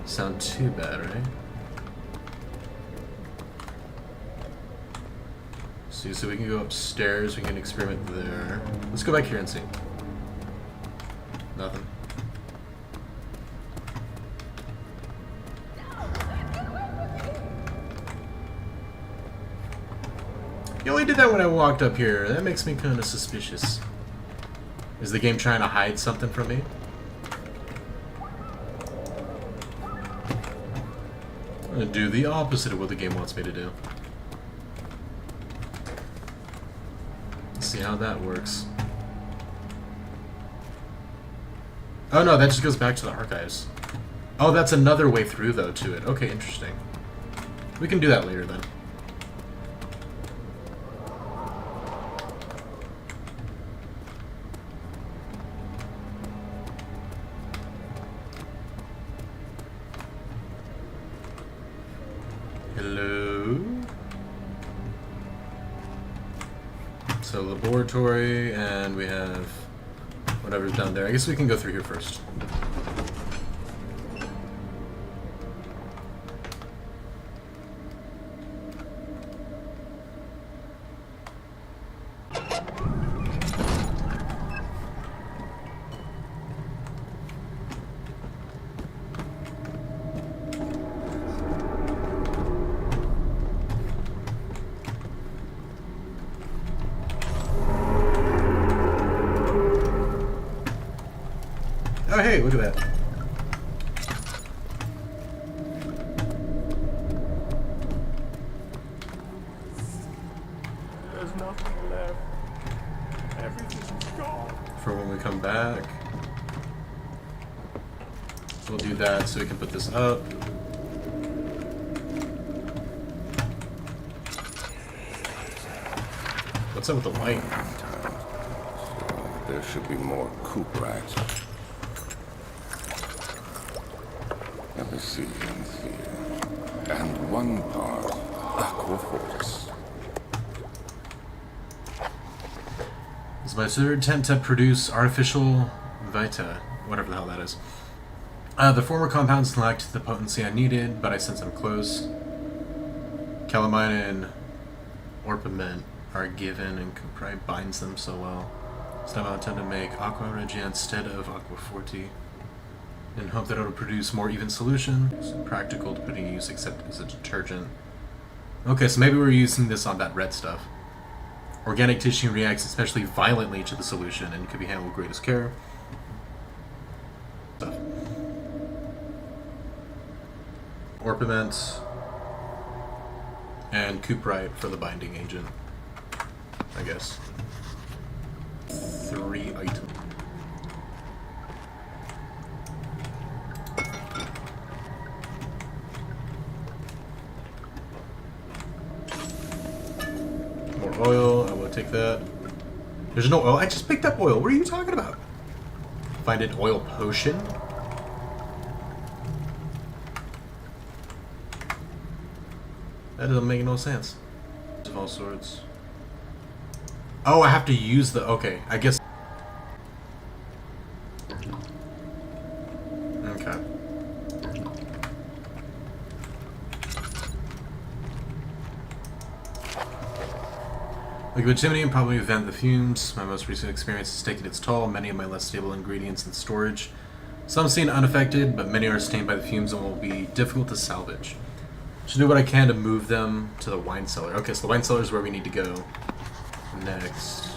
sound too bad, right? See, so we can go upstairs, we can experiment there. Let's go back here and see. Nothing. You only did that when I walked up here. That makes me kind of suspicious. Is the game trying to hide something from me? I'm gonna do the opposite of what the game wants me to do. Let's see how that works. Oh no, that just goes back to the archives. Oh, that's another way through, though, to it. Okay, interesting. We can do that later, then. Hello? So, laboratory, and we have whatever's down there. I guess we can go through here first. Oh, hey, look at that. There's nothing left. Everything's gone. For when we come back. We'll do that so we can put this up. What's up with the light? So there should be more coop racks. Let me see. And one part aquaforce. This is my third attempt to produce artificial vita, whatever the hell that is. The former compounds lacked the potency I needed, but I sense I'm close. Calamine and orpiment are given, and Cupri binds them so well. So now I intend to make Aqua Regia instead of Aqua Forti, and hope that it'll produce more even solution. It's practical to put in use except as a detergent. Okay, so maybe we're using this on that red stuff. Organic tissue reacts especially violently to the solution and could be handled with greatest care. Stuff. Orpiment And Fright for the binding agent, I guess. 3 items. More oil, I will take that. There's no oil, I just picked up oil, what are you talking about? Find an oil potion? That doesn't make no sense. Of all sorts. Oh, I have to use the... Okay, I guess... Okay. Liquid chimney and probably vent the fumes. My most recent experience has taken its toll. Many of my less stable ingredients in storage. Some seem unaffected, but many are stained by the fumes and will be difficult to salvage. Should do what I can to move them to the wine cellar. Okay, so the wine cellar is where we need to go next.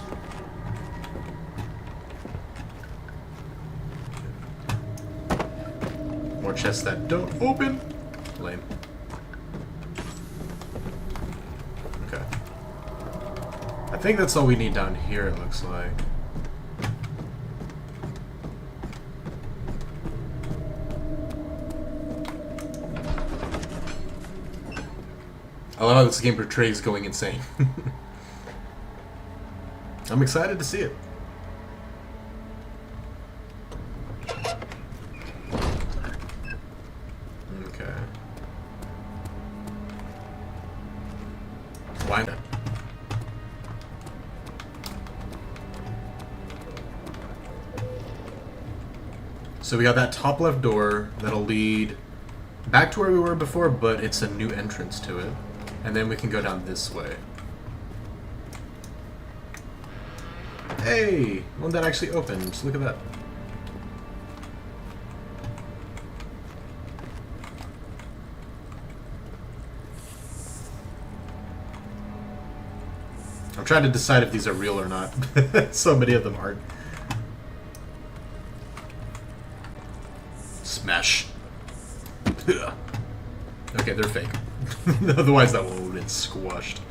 More chests that don't open. Lame. Okay. I think that's all we need down here, it looks like. I love how this game portrays going insane. I'm excited to see it. Okay. Why not? So we got that top left door that'll lead back to where we were before, but it's a new entrance to it. And then we can go down this way. Hey! One that actually opened. Look at that. I'm trying to decide if these are real or not. So many of them aren't. Smash. Okay, they're fake. Otherwise that would have been squashed.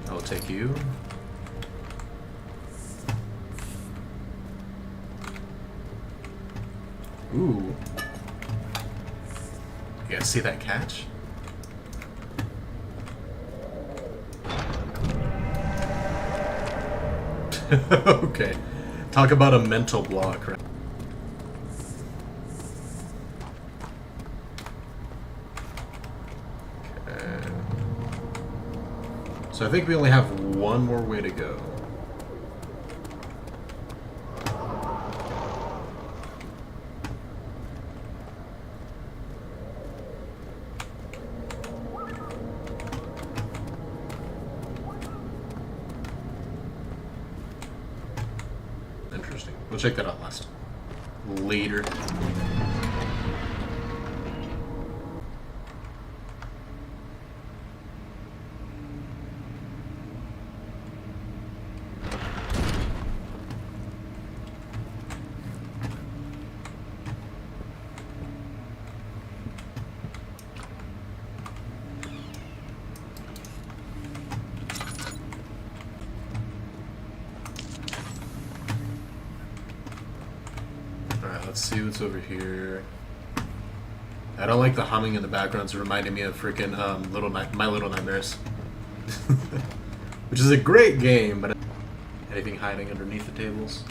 I'll take you. Ooh. You guys see that catch? Okay. Talk about a mental block, right? Okay. So I think we only have one more way to go. Interesting. We'll check that out last. Later. Let's see what's over here. I don't like the humming in the background. It's reminding me of freaking My Little Nightmares. Which is a great game, but anything hiding underneath the tables?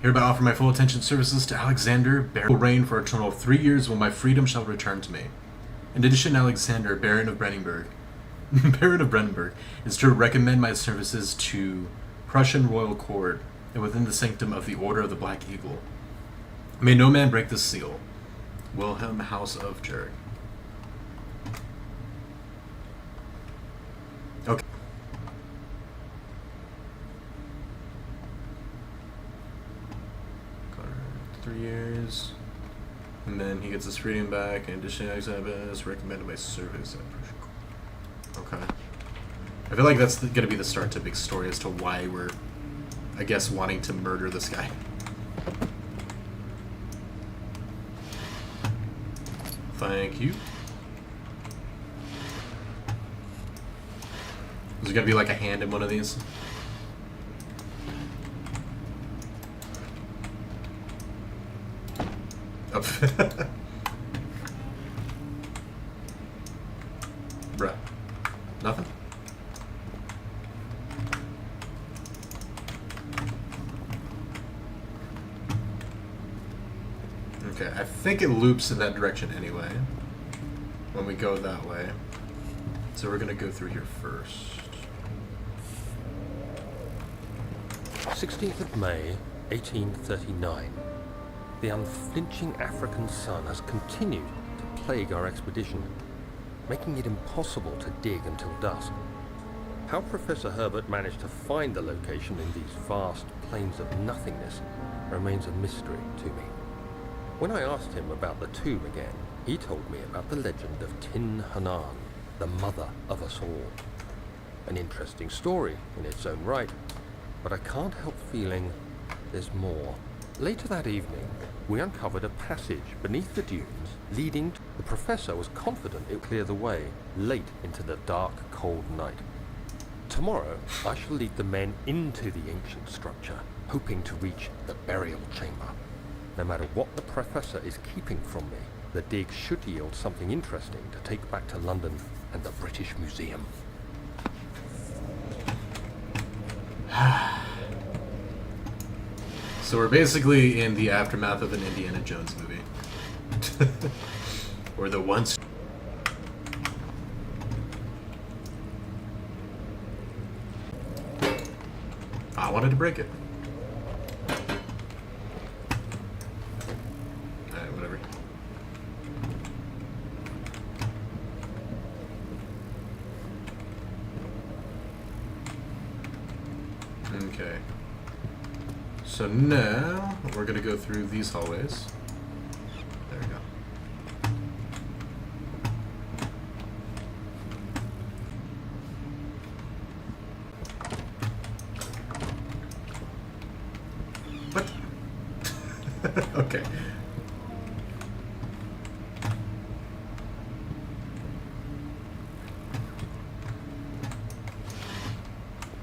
Hereby offer my full attention services to Alexander, Baron will reign for a total of 3 years when my freedom shall return to me. In addition, Alexander, Baron of Brandenburg, is to recommend my services to Prussian royal court and within the sanctum of the Order of the Black Eagle. May no man break the seal. Wilhelm, House of Jurg. Okay. 3 years. And then he gets his freedom back. In addition, Alexander is recommended by service at Prussian court. Okay. I feel like that's going to be the start to a big story as to why we're, I guess, wanting to murder this guy. Thank you. There's gonna be like a hand in one of these. Oh. Bruh. Nothing? Okay, I think it loops in that direction anyway. When we go that way. So we're gonna go through here first. 16th of May, 1839. The unflinching African sun has continued to plague our expedition, making it impossible to dig until dusk. How Professor Herbert managed to find the location in these vast plains of nothingness remains a mystery to me. When I asked him about the tomb again, he told me about the legend of Tin Hanan, the mother of us all. An interesting story in its own right, but I can't help feeling there's more. Later that evening, we uncovered a passage beneath the dunes leading to... The professor was confident it would clear the way late into the dark, cold night. Tomorrow, I shall lead the men into the ancient structure, hoping to reach the burial chamber. No matter what the professor is keeping from me, the dig should yield something interesting to take back to London and the British Museum. So we're basically in the aftermath of an Indiana Jones movie. Or the once... I wanted to break it. Alright, whatever. Okay. So now, we're gonna go through these hallways. There we go. What? Okay.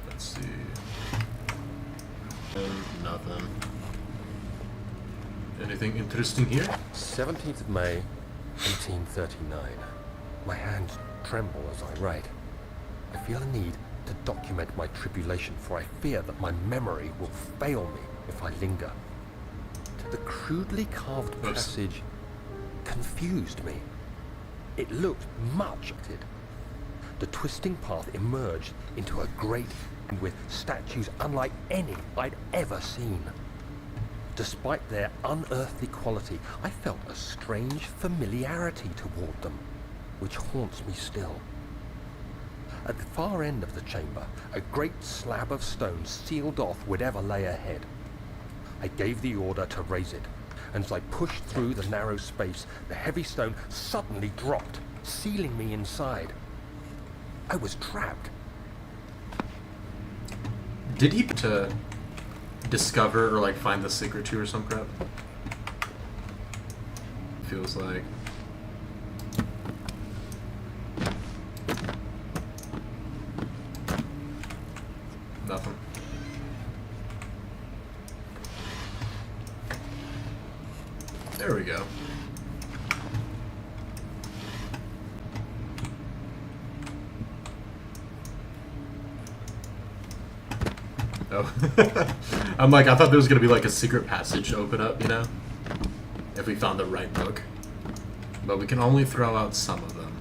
Let's see. Nothing. Anything interesting here? 17th of May, 1839. My hands tremble as I write. I feel a need to document my tribulation, for I fear that my memory will fail me if I linger. The crudely carved passage confused me. It looked much. The twisting path emerged into a great and with statues unlike any I'd ever seen. Despite their unearthly quality, I felt a strange familiarity toward them, which haunts me still. At the far end of the chamber, a great slab of stone sealed off whatever lay ahead. I gave the order to raise it, and as I pushed through the narrow space, the heavy stone suddenly dropped, sealing me inside. I was trapped. Did he to discover or like find the secret to or some crap? Feels like. Nothing. There we go. Oh. I'm like, I thought there was gonna be like a secret passage to open up, you know? If we found the right book. But we can only throw out some of them.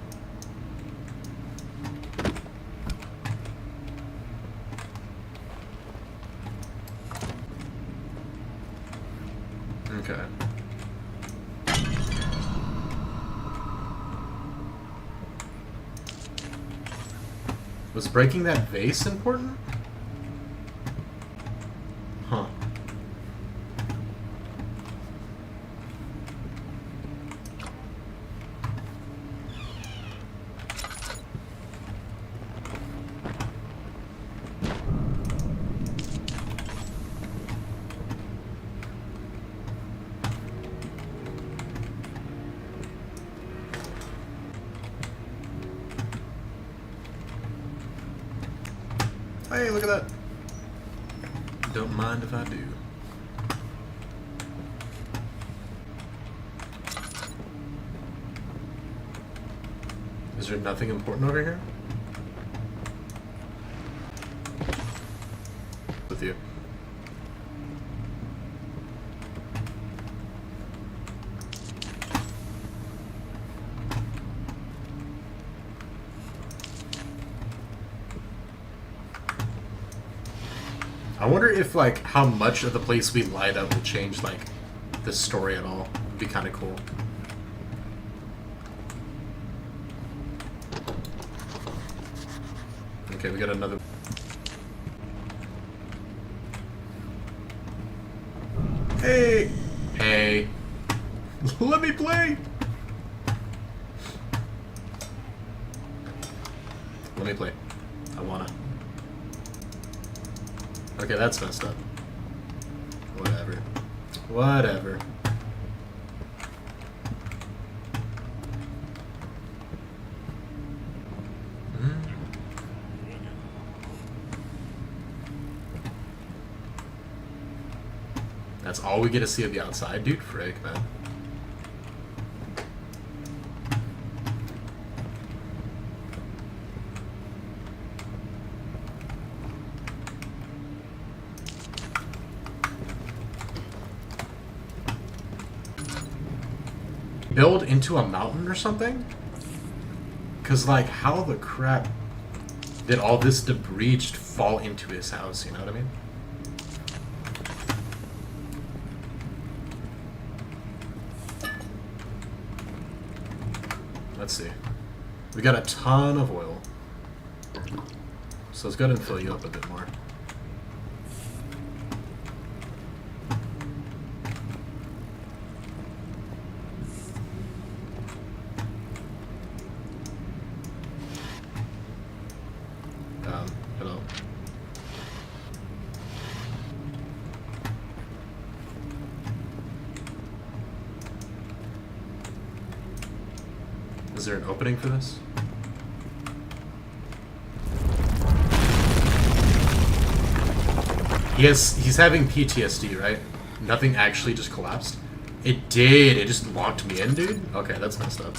Okay. Was breaking that vase important? Huh. Hey, look at that. Don't mind if I do. Is there nothing important over here? With you. I wonder if, like, how much of the place we light up will change, like, the story at all. It'd be kind of cool. Okay, we got another... Hey! Hey! Let me play! Let me play. I wanna. Okay, that's messed up. Whatever. Whatever. That's all we get to see of the outside? Dude, frick, man. Build into a mountain or something? Cause like, how the crap did all this debris just fall into his house, you know what I mean? Let's see. We got a ton of oil. So let's go ahead and fill you up a bit more. Hello. Is there an opening for this? He's having PTSD, right? Nothing actually just collapsed? It did, it just locked me in, dude? Okay, that's messed up.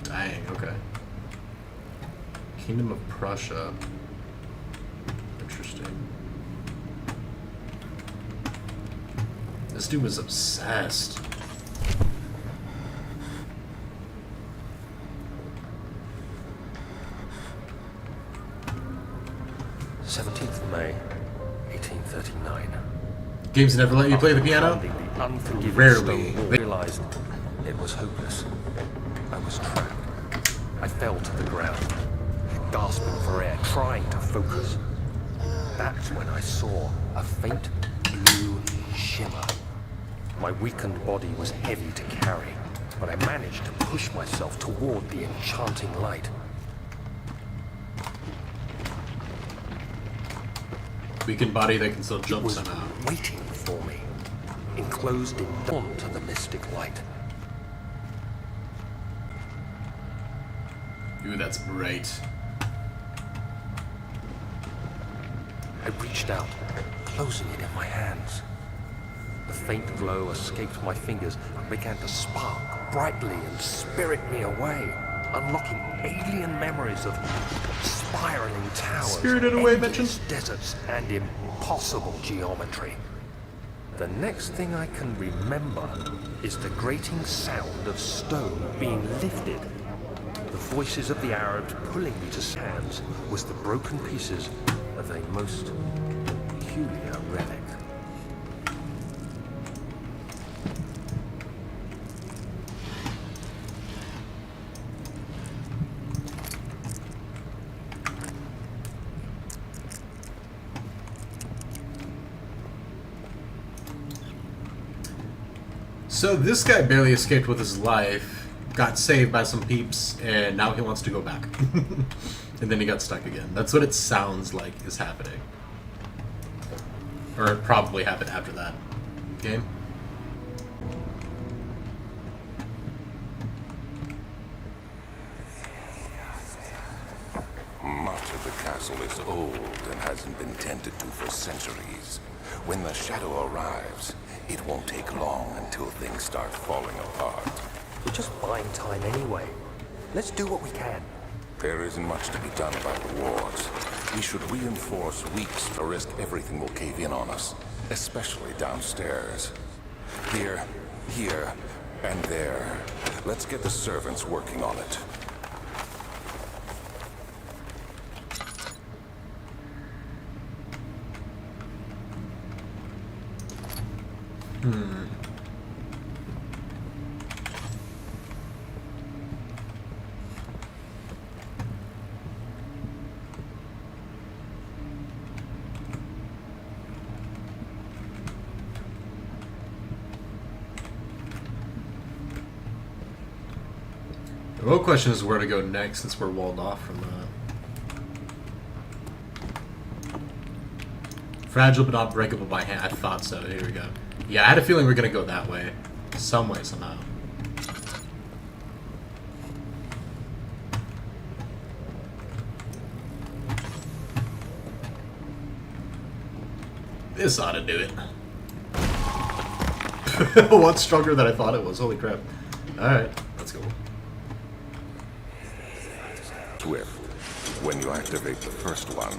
Dang, okay. Kingdom of Prussia. Interesting. This dude was obsessed. May 1839. Games never let you play the piano? The unforgiving Rarely. stone wall, realized it was hopeless. I was trapped. I fell to the ground, gasping for air, trying to focus. That's when I saw a faint blue shimmer. My weakened body was heavy to carry, but I managed to push myself toward the enchanting light. Weakened body that can still It jump was somehow. waiting for me, enclosed in onto the mystic light. Ooh, that's bright. I reached out, closing it in my hands. The faint glow escaped my fingers and began to spark brightly and spirit me away, unlocking alien memories of spiraling towers, Spirited away, endless bitches. deserts, and impossible geometry. The next thing I can remember is the grating sound of stone being lifted. The voices of the Arabs pulling me to hands was the broken pieces of a most peculiar relic. So this guy barely escaped with his life, got saved by some peeps, and now he wants to go back. And then he got stuck again. That's what it sounds like is happening. Or it probably happened after that. Game? Much of the castle is old and hasn't been tended to for centuries. When the shadow arrives, it won't take long until things start falling apart. We're just buying time anyway. Let's do what we can. There isn't much to be done about the wards. We should reinforce weeks to risk everything will cave in on us, especially downstairs. Here, and there. Let's get the servants working on it. The real question is where to go next since we're walled off from that. Fragile but not breakable by hand. I thought so. Here we go. Yeah, I had a feeling we were going to go that way. Some way, somehow. This ought to do it. What's stronger than I thought it was? Holy crap. Alright, let's go. Swift, when you activate the first one,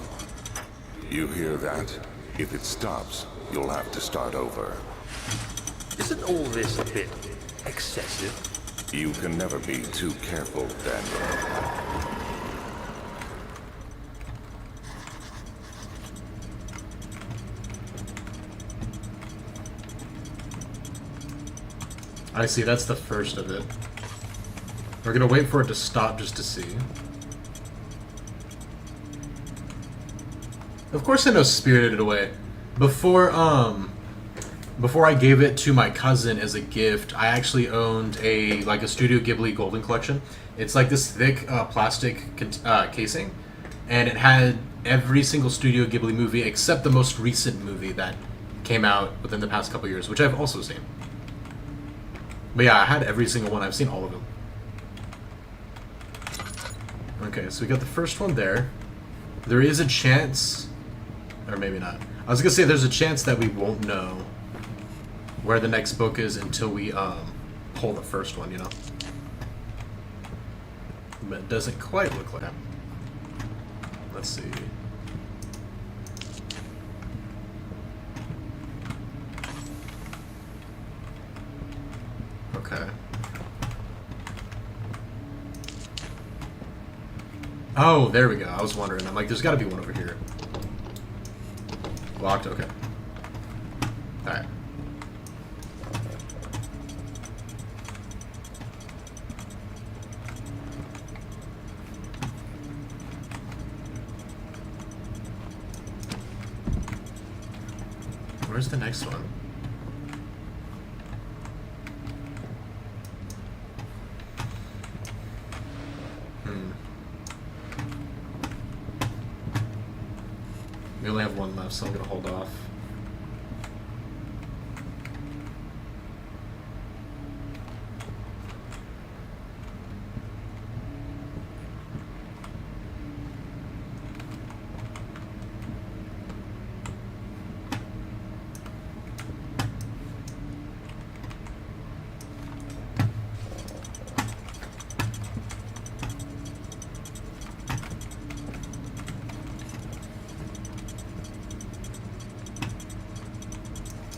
you hear that? If it stops, you'll have to start over. Isn't all this a bit excessive? You can never be too careful, Daniel. I see, that's the first of it. We're gonna wait for it to stop just to see. Of course I know Spirited Away. Before I gave it to my cousin as a gift, I actually owned a Studio Ghibli Golden Collection. It's like this thick plastic casing, and it had every single Studio Ghibli movie except the most recent movie that came out within the past couple years, which I've also seen. But yeah, I had every single one. I've seen all of them. Okay, so we got the first one there. There is a chance, or maybe not. I was gonna say there's a chance that we won't know where the next book is until we pull the first one, you know? But it doesn't quite look like that. Let's see. Okay. Oh, there we go. I was wondering. I'm like, there's got to be one over here. Locked? Okay. Alright. Where's the next one? We only have one left, so I'm gonna hold off.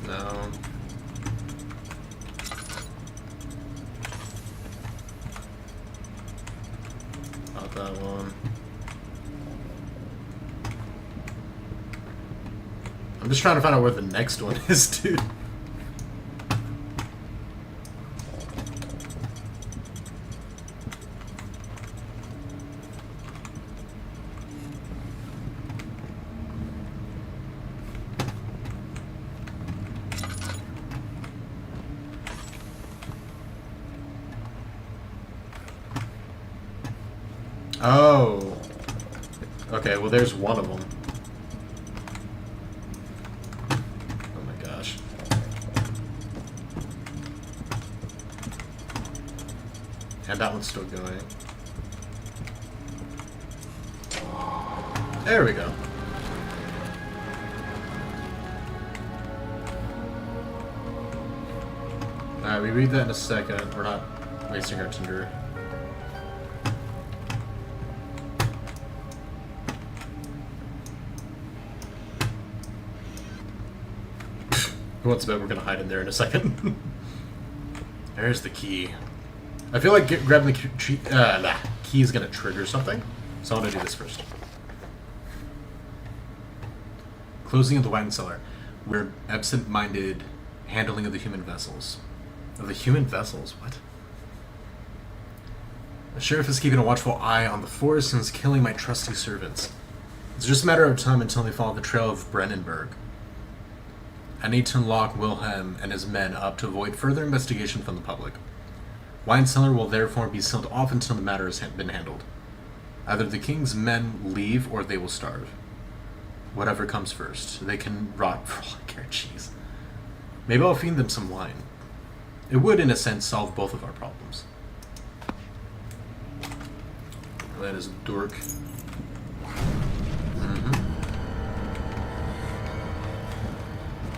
No. Not that one. I'm just trying to find out where the next one is, dude. Oh. Okay, well there's one of them. Oh my gosh. And that one's still going. There we go. Alright, we read that in a second. We're not wasting our tinder. Who wants to bet we're gonna hide in there in a second? There's the key. I feel like grabbing the key is gonna trigger something, so I'm gonna do this first. Closing of the wine cellar. We're absent-minded handling of the human vessels. Of the human vessels? What? The sheriff is keeping a watchful eye on the forest and is killing my trusty servants. It's just a matter of time until they follow the trail of Brennenburg. I need to lock Wilhelm and his men up to avoid further investigation from the public. Wine cellar will therefore be sealed off until the matter has been handled. Either the king's men leave or they will starve. Whatever comes first. They can rot for all I care. Jeez. Maybe I'll feed them some wine. It would, in a sense, solve both of our problems. That is a dork.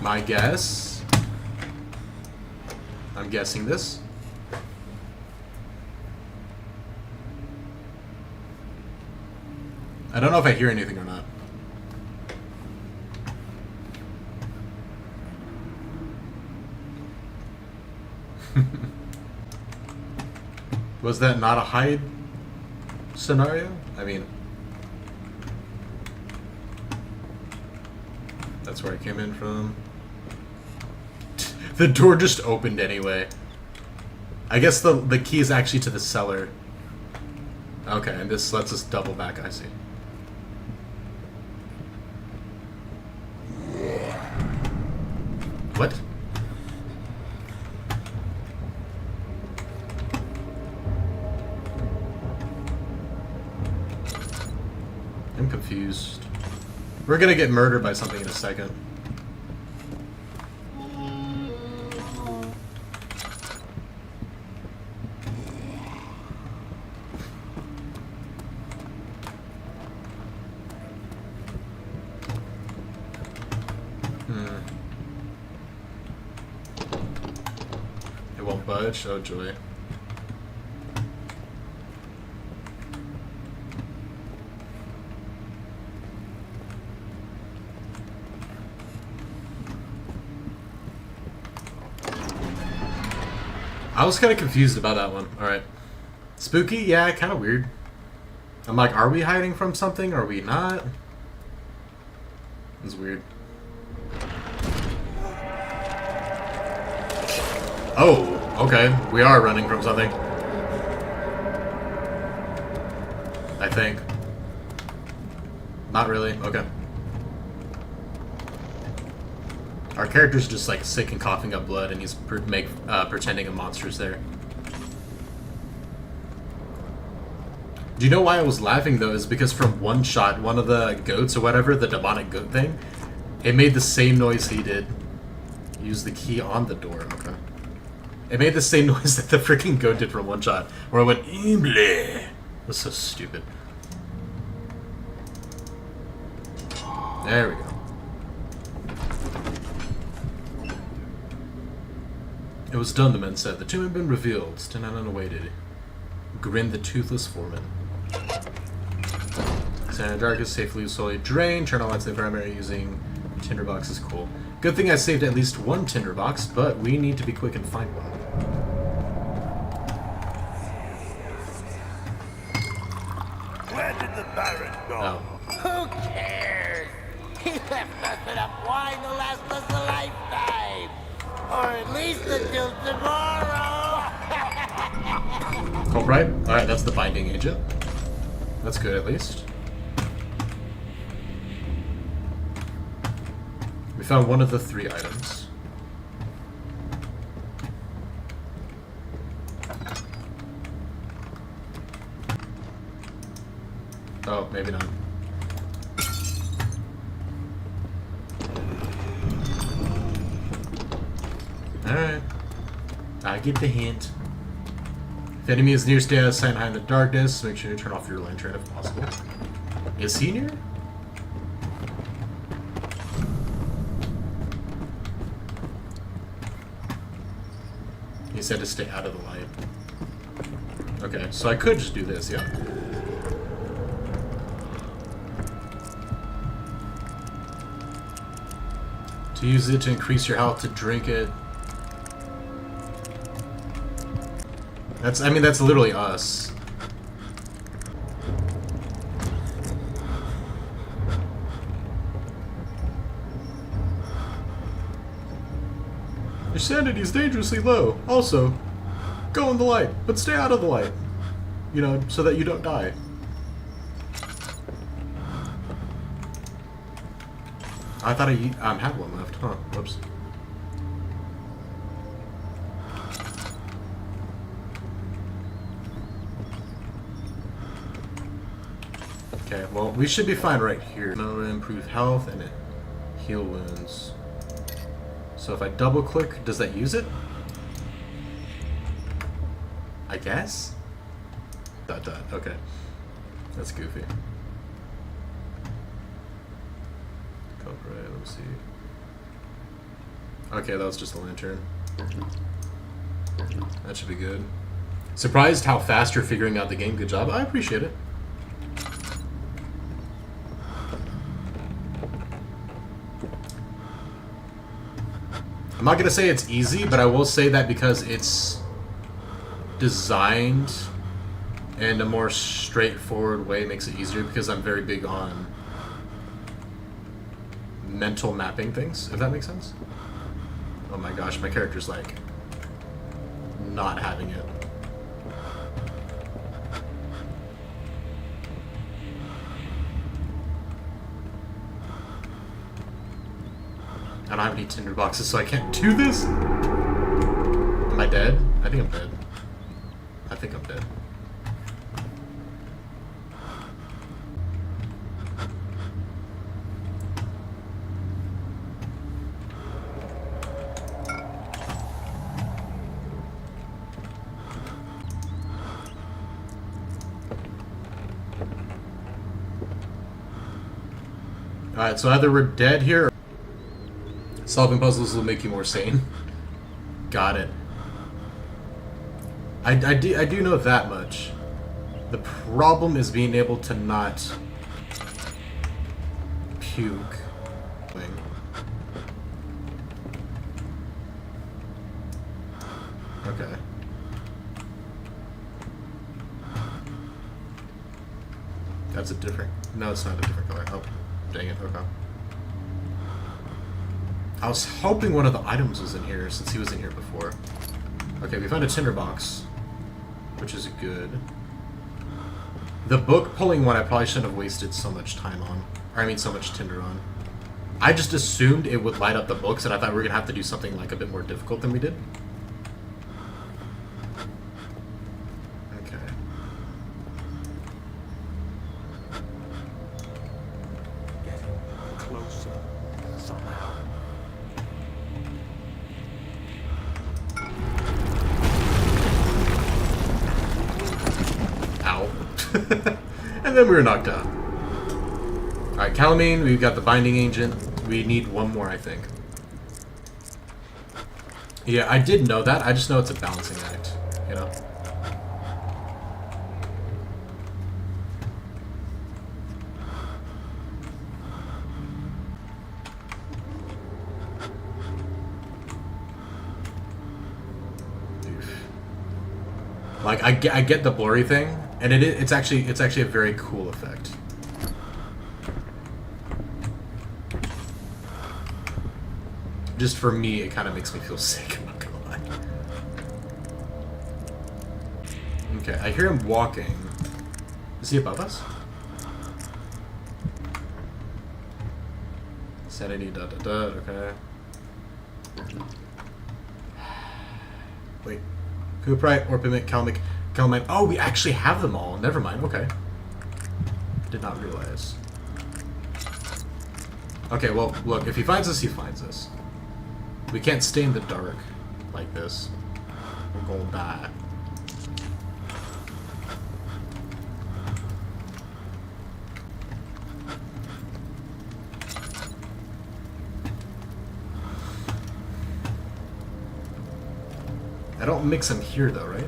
My guess... I'm guessing this. I don't know if I hear anything or not. Was that not a hide scenario? I mean... That's where I came in from. The door just opened anyway. I guess the key is actually to the cellar. Okay, and this lets us double back, I see. What? I'm confused. We're gonna get murdered by something in a second. It won't budge? Oh joy. I was kind of confused about that one. Alright. Spooky? Yeah, kind of weird. I'm like, are we hiding from something? Are we not? It's weird. Oh, okay. We are running from something. I think. Not really. Okay. Our character's just like sick and coughing up blood, and he's pretending a monster's there. Do you know why I was laughing though? Is because from one shot, one of the goats or whatever, the demonic goat thing, it made the same noise he did. Use the key on the door. Okay. It made the same noise that the freaking goat did from one shot, where it went bleh. It was so stupid. There we go. It was done, the men said. The tomb had been revealed. Still not unawaited. Grinned the toothless foreman. Santa Dark is safely slowly drained. Turn on lights in the primary using tinderbox is cool. Good thing I saved at least one tinderbox, but we need to be quick and find one. Where did the Baron go? Who cares? He left us enough wine to last us a lifetime. Or at least until tomorrow. Oh, right? Alright, that's the binding agent. That's good, at least. We found one of the 3 items. Oh, maybe not. Alright. I get the hint. If enemy is near, stay out of sight and hide in the darkness. Make sure you turn off your lantern if possible. Is he near? He said to stay out of the light. Okay, so I could just do this, yeah. To use it to increase your health, to drink it. I mean, that's literally us. Your sanity is dangerously low. Also, go in the light, but stay out of the light. You know, so that you don't die. I thought I had one left, huh? Whoops. Okay, well, we should be fine right here. No, improve health and heal wounds. So if I double click, does that use it? I guess? Dot dot, okay. That's goofy. Right, let me see. Okay, that was just a lantern. That should be good. Surprised how fast you're figuring out the game. Good job. I appreciate it. I'm not gonna say it's easy, but I will say that because it's designed in a more straightforward way, makes it easier because I'm very big on mental mapping things, if that makes sense. Oh my gosh, my character's like not having it. I don't have any tinder boxes, so I can't do this. Am I dead? I think I'm dead. I think I'm dead. Alright, so either we're dead here or solving puzzles will make you more sane. Got it. I do know that much. The problem is being able to not puke. Okay. That's a different... No, it's not a different color. Oh, dang it. Okay. I was hoping one of the items was in here, since he was in here before. Okay, we found a tinderbox, which is good. The book pulling one I probably shouldn't have wasted so much time on. Or I mean so much tinder on. I just assumed it would light up the books, and I thought we were going to have to do something like a bit more difficult than we did. Okay. Getting closer somehow. Ow. And then we were knocked out. Alright, calamine, we've got the binding agent. We need one more, I think. Yeah, I did know that. I just know it's a balancing act, you know? Like, I get the blurry thing, and it's actually a very cool effect. Just for me, it kind of makes me feel sick, I'm not gonna lie. Okay, I hear him walking. Is he above us? Sanity, okay. Wait. Fright, Orpiment, Calamine. Oh, we actually have them all. Never mind, okay. Did not realize. Okay, well, look, if he finds us, he finds us. We can't stay in the dark like this. We're gonna die. I don't mix them here though, right?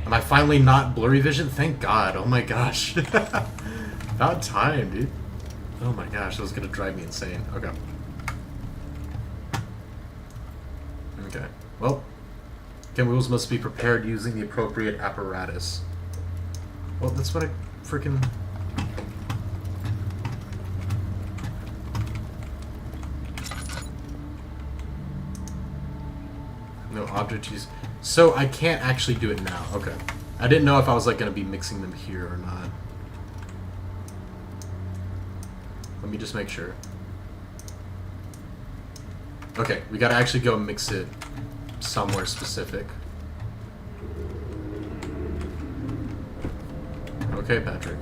Am I finally not blurry vision? Thank God. Oh my gosh. About time, dude. Oh my gosh, that was gonna drive me insane. Okay. Okay. Well, chemicals must be prepared using the appropriate apparatus. Well, that's what I freaking... No object use. So I can't actually do it now. Okay. I didn't know if I was like gonna be mixing them here or not. Let me just make sure. Okay, we gotta actually go mix it somewhere specific. Okay, Patrick.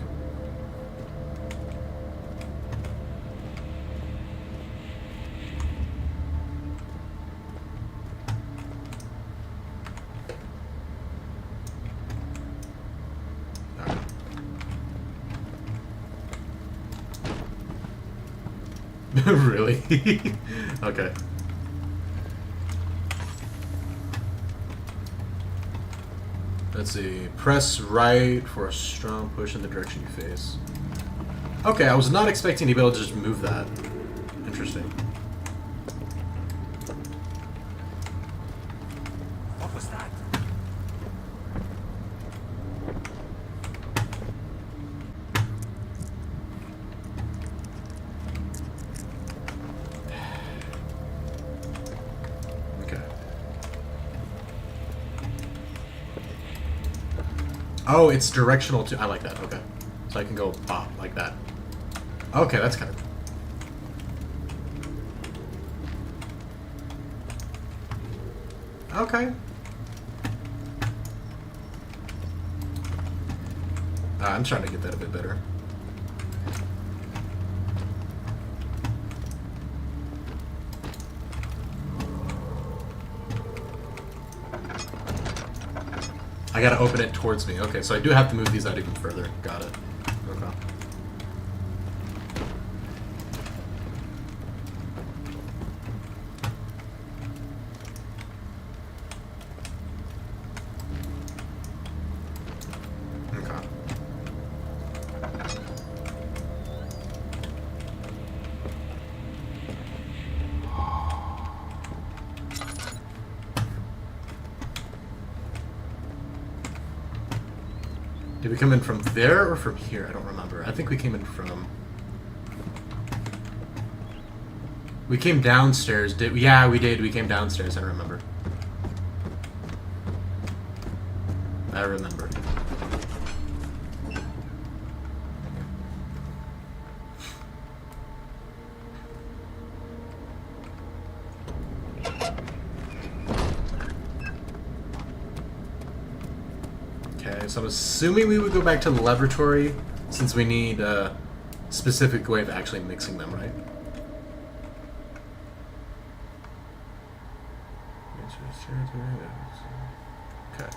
Really? Okay. Let's see. Press right for a strong push in the direction you face. Okay, I was not expecting to be able to just move that. Interesting. What was that? Okay. Oh, it's directional too. I like that. Okay. So I can go pop like that. Okay, that's kind of cool. Okay. I'm trying to get that a bit better. I gotta open it towards me. Okay, so I do have to move these out even further. Got it. Okay. Okay. Did we come in from there or from here? I don't remember. I think we came in from... We came downstairs. Did we? Yeah, we did. We came downstairs. I remember. I remember. Okay, so I'm assuming we would go back to the laboratory since we need a specific way of actually mixing them, right? Okay.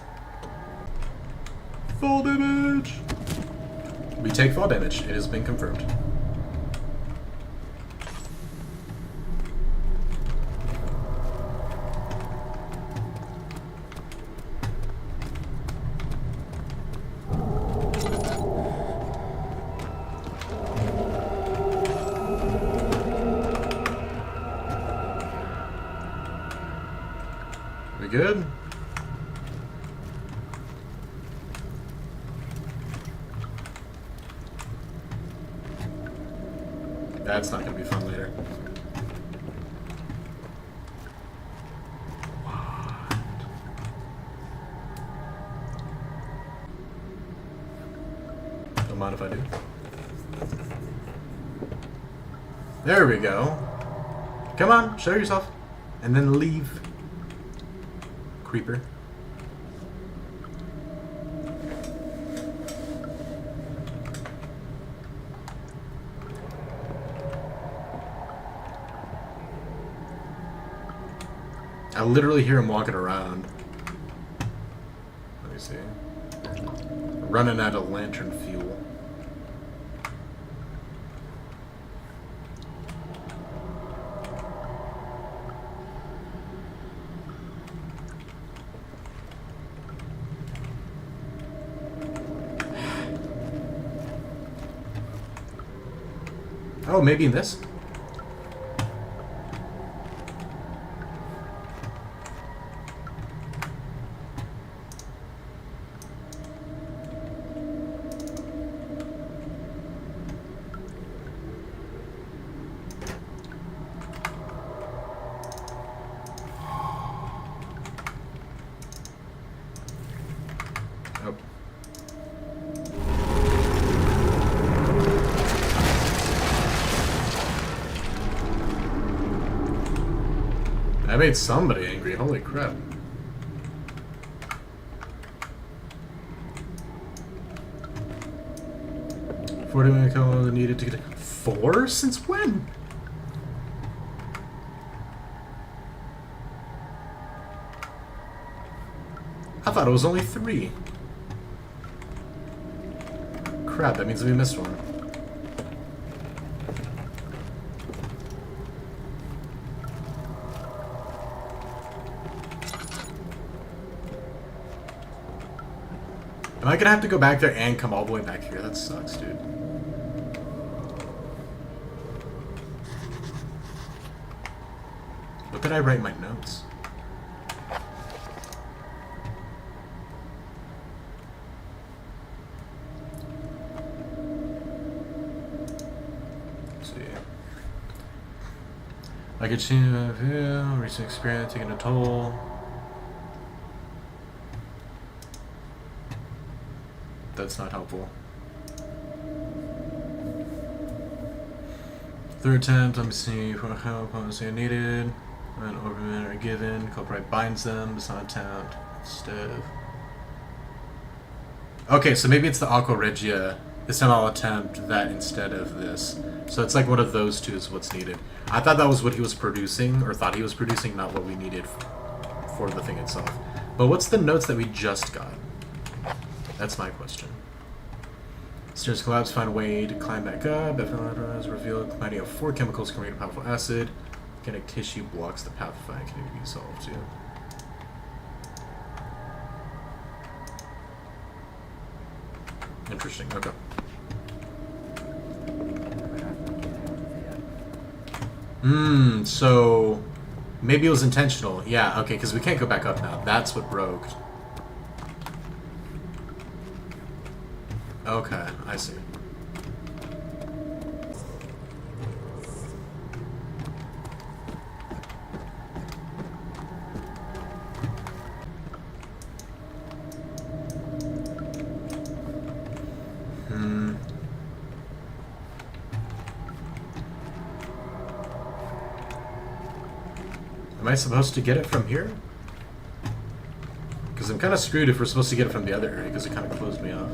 Fall damage! We take fall damage. It has been confirmed. We good? That's not gonna be fun later. What? Don't mind if I do. There we go. Come on, show yourself. And then leave. Creeper. I literally hear him walking around. Let me see. Running out of lantern fuel. Oh, maybe in this? Oh. I made somebody angry, holy crap. Four needed to get 4? Since when? I thought it was only 3. Crap, that means we missed one. Am I gonna have to go back there and come all the way back here? That sucks, dude. What did I write in my notes? Let's see. I could see recent experience taking a toll. That's not helpful. Third attempt, let me see for help, honestly needed. When overmen are given, culprit binds them, it's not attempt. Instead of... Okay, so maybe it's the Aqua Regia. This time I'll attempt that instead of this. So it's like one of those two is what's needed. I thought that was what he was producing, or thought he was producing, not what we needed for the thing itself. But what's the notes that we just got? That's my question. Stairs collapse, find a way to climb back up. Has revealed combining of 4 chemicals create a powerful acid. Kinetic tissue blocks the path of fire can be solved too. Interesting, okay. So maybe it was intentional. Yeah, okay, because we can't go back up now. That's what broke. Okay, I see. Am I supposed to get it from here? Because I'm kind of screwed if we're supposed to get it from the other area, because it kind of closed me off.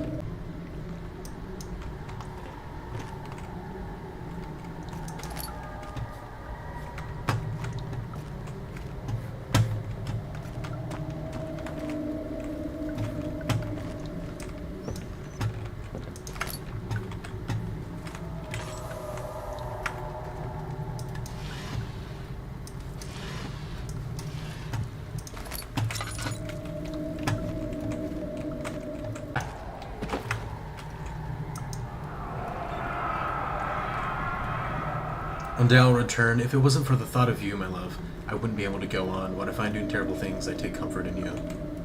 One day I'll return. If it wasn't for the thought of you, my love, I wouldn't be able to go on. When I find doing terrible things, I take comfort in you.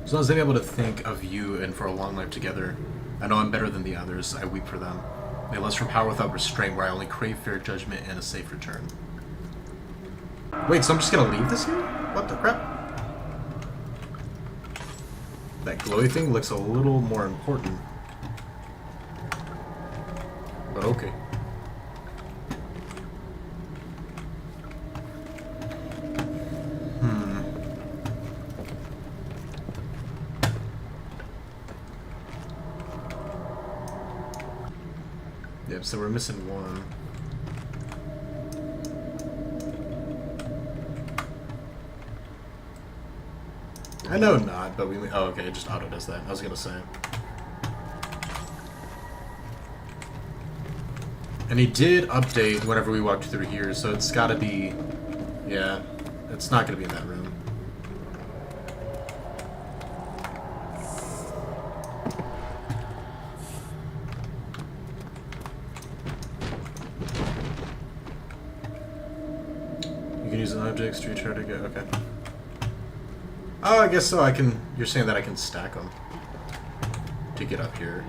As long as I'm able to think of you and for a long life together, I know I'm better than the others. I weep for them. They lust for power without restraint, where I only crave fair judgment and a safe return. Wait, so I'm just gonna leave this here? What the crap? That glowy thing looks a little more important. But okay. Yep, so we're missing one. I know not, but we... Oh, okay, it just auto does that. I was gonna say. And he did update whenever we walked through here, so it's gotta be... Yeah, it's not gonna be in that room. You can use objects to try to get. Okay. Oh, I guess so. I can. You're saying that I can stack them to get up here.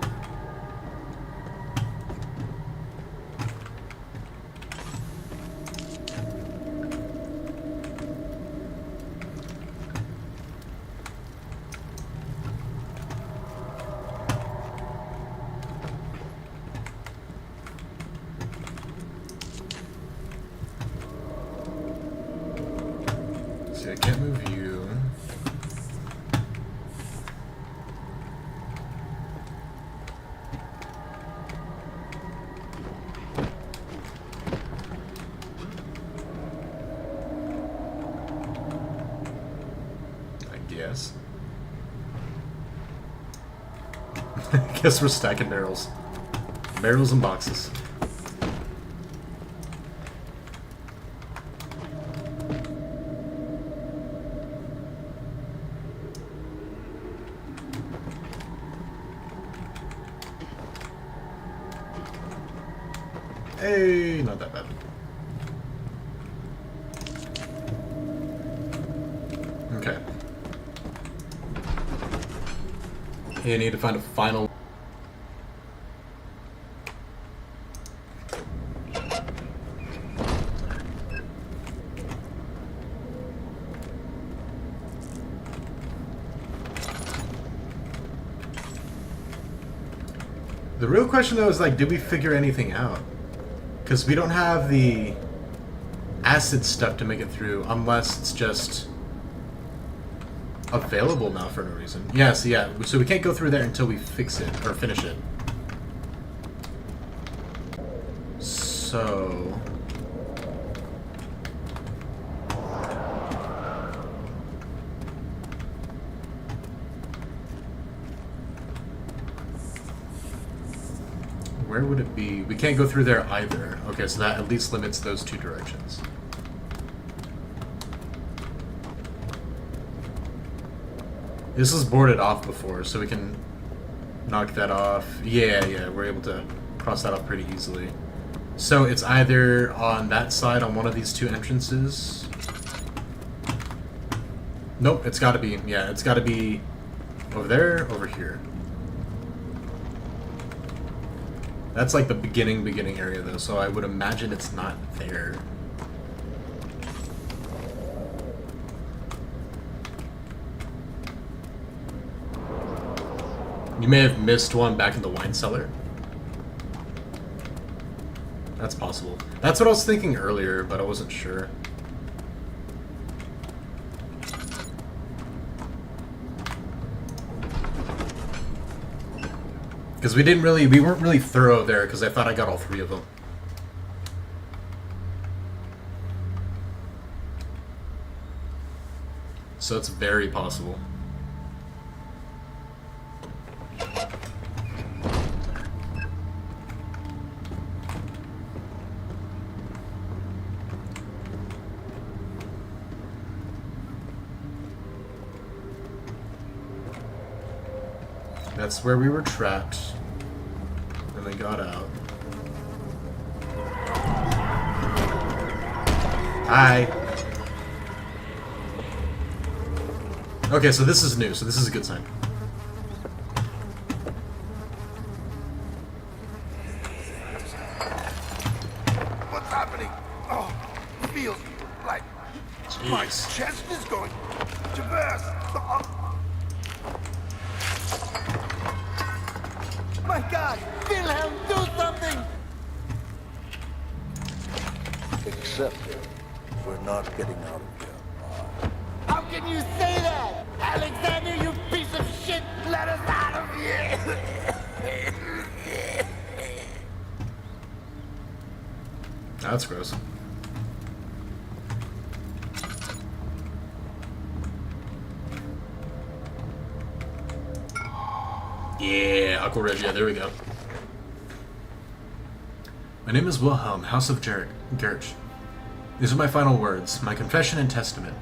See, I can't move you. Yes. I guess we're stacking barrels. Barrels and boxes. Hey, not that bad. Okay. You need to find a final. The real question though is like, did we figure anything out? Because we don't have the acid stuff to make it through unless it's just available now for no reason. Yes, yeah. So we can't go through there until we fix it or finish it. So where would it be? We can't go through there either. Okay, so that at least limits those two directions. This is boarded off before, so we can knock that off. Yeah, we're able to cross that off pretty easily. So it's either on that side on one of these two entrances. Nope, it's gotta be, yeah, it's gotta be over there, over here. That's like the beginning area though, so I would imagine it's not there. You may have missed one back in the wine cellar. That's possible. That's what I was thinking earlier, but I wasn't sure. Because we weren't really thorough there, because I thought I got all three of them. So it's very possible. That's where we were trapped. And we got out. Hi. Okay, so this is new, so this is a good sign. What's happening? Oh, it feels like my chest is going to burst. My God! Wilhelm, do something! Except we're not getting out of here. How can you say that? Alexander, you piece of shit! Let us out of here! That's gross. Yeah, Aqua Regia, there we go. My name is Wilhelm, House of Gerch. These are my final words, my confession and testament.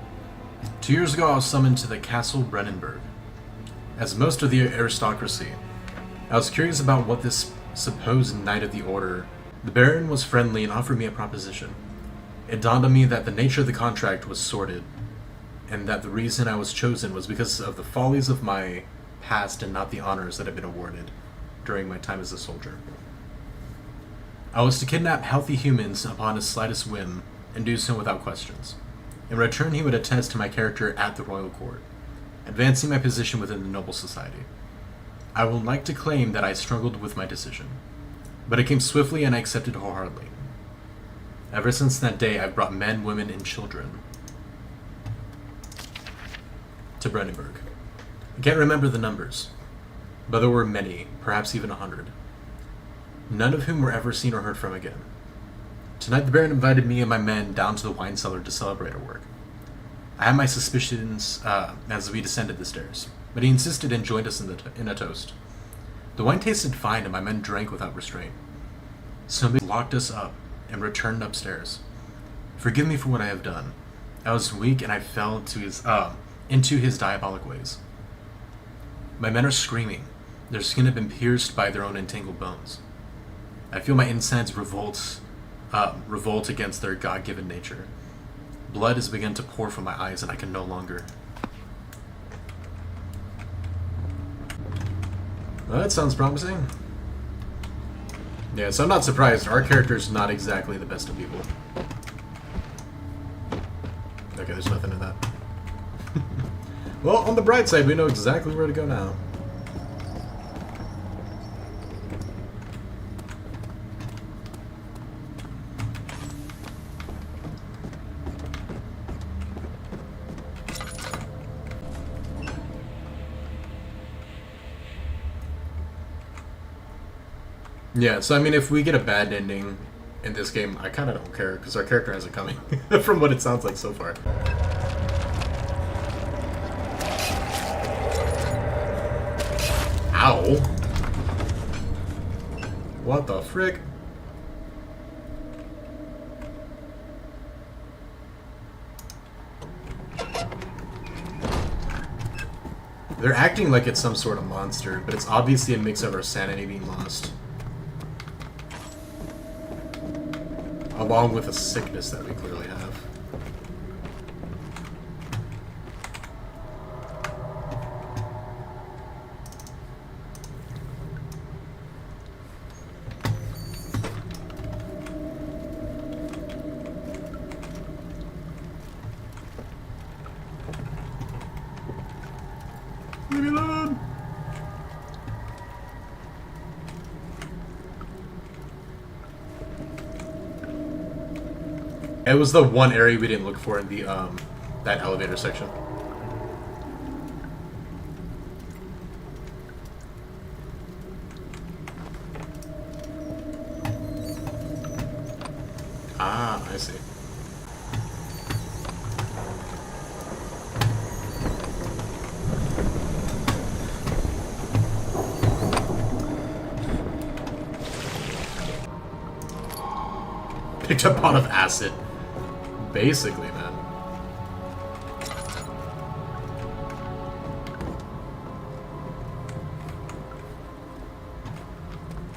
2 years ago I was summoned to the Castle Brennenburg. As most of the aristocracy, I was curious about what this supposed Knight of the Order. The Baron was friendly and offered me a proposition. It dawned on me that the nature of the contract was sordid, and that the reason I was chosen was because of the follies of my past and not the honors that had been awarded during my time as a soldier. I was to kidnap healthy humans upon his slightest whim, and do so without questions. In return, he would attest to my character at the royal court, advancing my position within the noble society. I would like to claim that I struggled with my decision, but it came swiftly and I accepted wholeheartedly. Ever since that day, I've brought men, women, and children to Brandenburg. I can't remember the numbers, but there were many, perhaps even 100. None of whom were ever seen or heard from again. Tonight the Baron invited me and my men down to the wine cellar to celebrate our work. I had my suspicions as we descended the stairs, but he insisted and joined us in a toast. The wine tasted fine and my men drank without restraint. Somebody locked us up and returned upstairs. Forgive me for what I have done. I was weak and I fell into his diabolic ways. My men are screaming. Their skin had been pierced by their own entangled bones. I feel my insides revolt against their God-given nature. Blood has begun to pour from my eyes and I can no longer. Well, that sounds promising. Yeah, so I'm not surprised. Our character's not exactly the best of people. Okay, there's nothing in that. Well, on the bright side, we know exactly where to go now. Yeah, so I mean, if we get a bad ending in this game, I kind of don't care, because our character has it coming, from what it sounds like so far. Ow! What the frick? They're acting like it's some sort of monster, but it's obviously a mix of our sanity being lost, along with a sickness that we clearly have. Leave me alone! It was the one area we didn't look for in the that elevator section. Ah, I see. Picked up a pot of acid. Basically, man.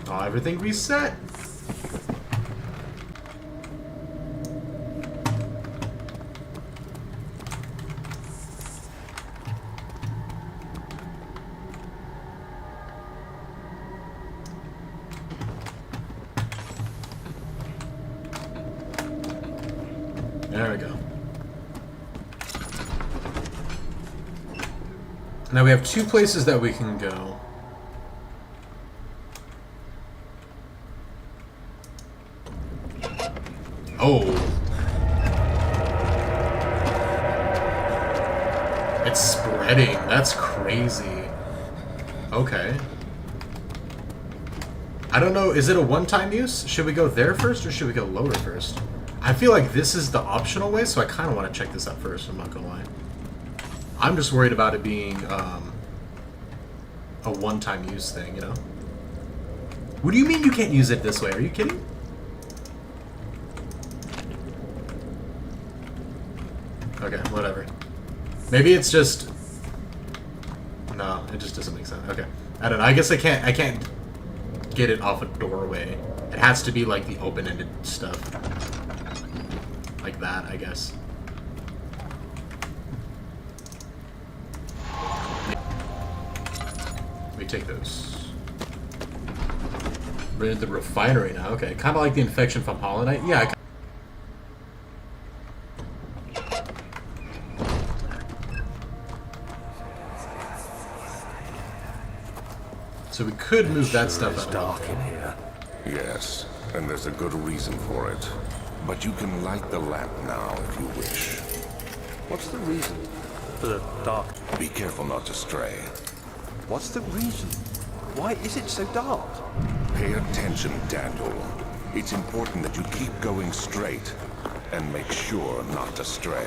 Oh, everything reset. There we go. Now we have two places that we can go. Oh. It's spreading. That's crazy. Okay. I don't know. Is it a one-time use? Should we go there first or should we go lower first? I feel like this is the optional way, so I kind of want to check this out first, I'm not going to lie. I'm just worried about it being a one-time use thing, you know? What do you mean you can't use it this way? Are you kidding? Okay, whatever. Maybe it's just... No, it just doesn't make sense. Okay. I don't know. I guess I can't get it off a doorway. It has to be like the open-ended stuff. like that, I guess. Let me take those. We're in the refinery now. Okay, kind of like the infection from Hollandite. Yeah. So we could move that stuff It's out. dark in here. Yes, and there's a good reason for it. But you can light the lamp now if you wish. What's the reason for the dark? Be careful not to stray. What's the reason? Why is it so dark? Pay attention, Daniel. It's important that you keep going straight and make sure not to stray.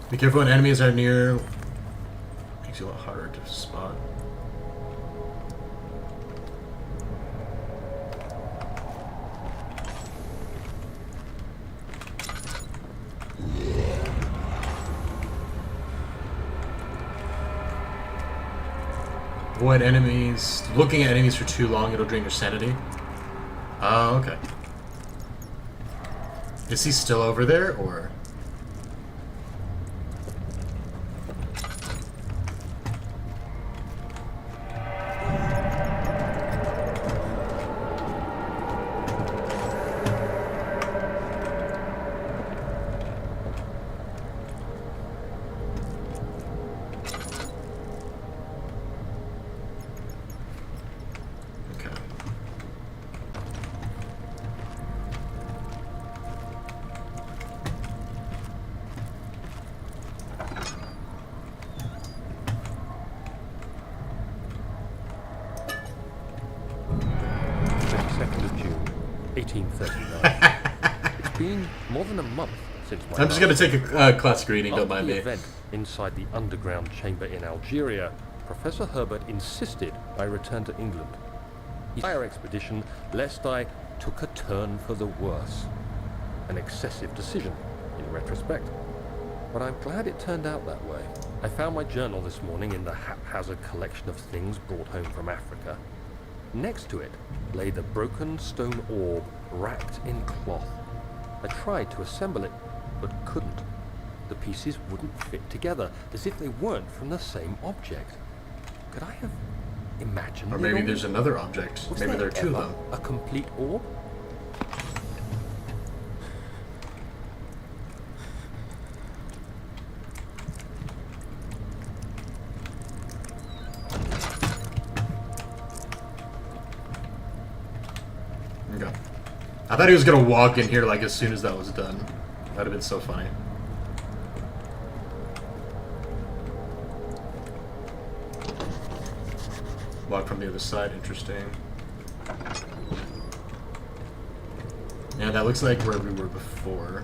Be careful when enemies are near. Makes you a lot harder to spot. Avoid enemies. Looking at enemies for too long, it'll drain your sanity. Oh, okay. Is he still over there, or? June 1839. It's been more than a month since my I'm just gonna take a classic reading, don't mind the me. event inside the underground chamber in Algeria, Professor Herbert insisted I return to England. His entire expedition, lest I took a turn for the worse. An excessive decision, in retrospect. But I'm glad it turned out that way. I found my journal this morning in the haphazard collection of things brought home from Africa. Next to it lay the broken stone orb wrapped in cloth. I tried to assemble it, but couldn't. The pieces wouldn't fit together, as if they weren't from the same object. Could I have imagined Or it maybe all? there's another object. Was Maybe there are two of ever them. a complete orb? Okay. I thought he was gonna walk in here like as soon as that was done. That'd have been so funny. Walk from the other side, interesting. Yeah, that looks like where we were before.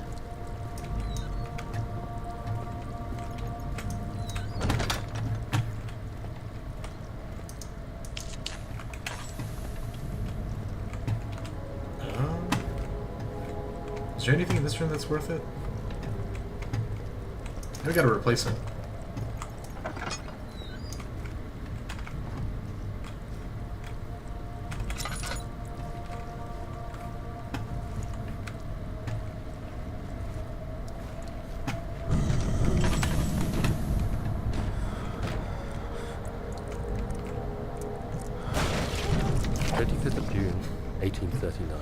Is there anything in this room that's worth it? We gotta replace it. June 1839.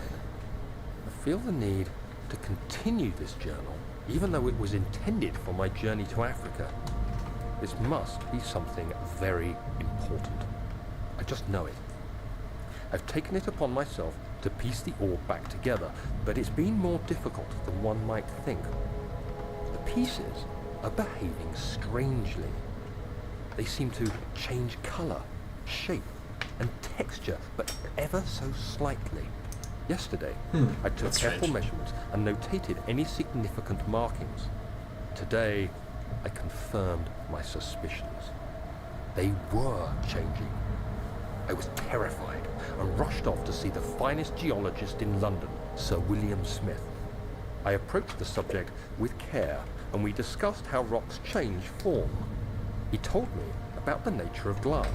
I feel the need to continue this journal, even though it was intended for my journey to Africa. This must be something very important. I just know it. I've taken it upon myself to piece the orb back together, but it's been more difficult than one might think. The pieces are behaving strangely. They seem to change color, shape, and texture, but ever so slightly. Yesterday, I took that's careful strange. measurements and notated any significant markings. Today, I confirmed my suspicions. They were changing. I was terrified and rushed off to see the finest geologist in London, Sir William Smith. I approached the subject with care, and we discussed how rocks change form. He told me about the nature of glass,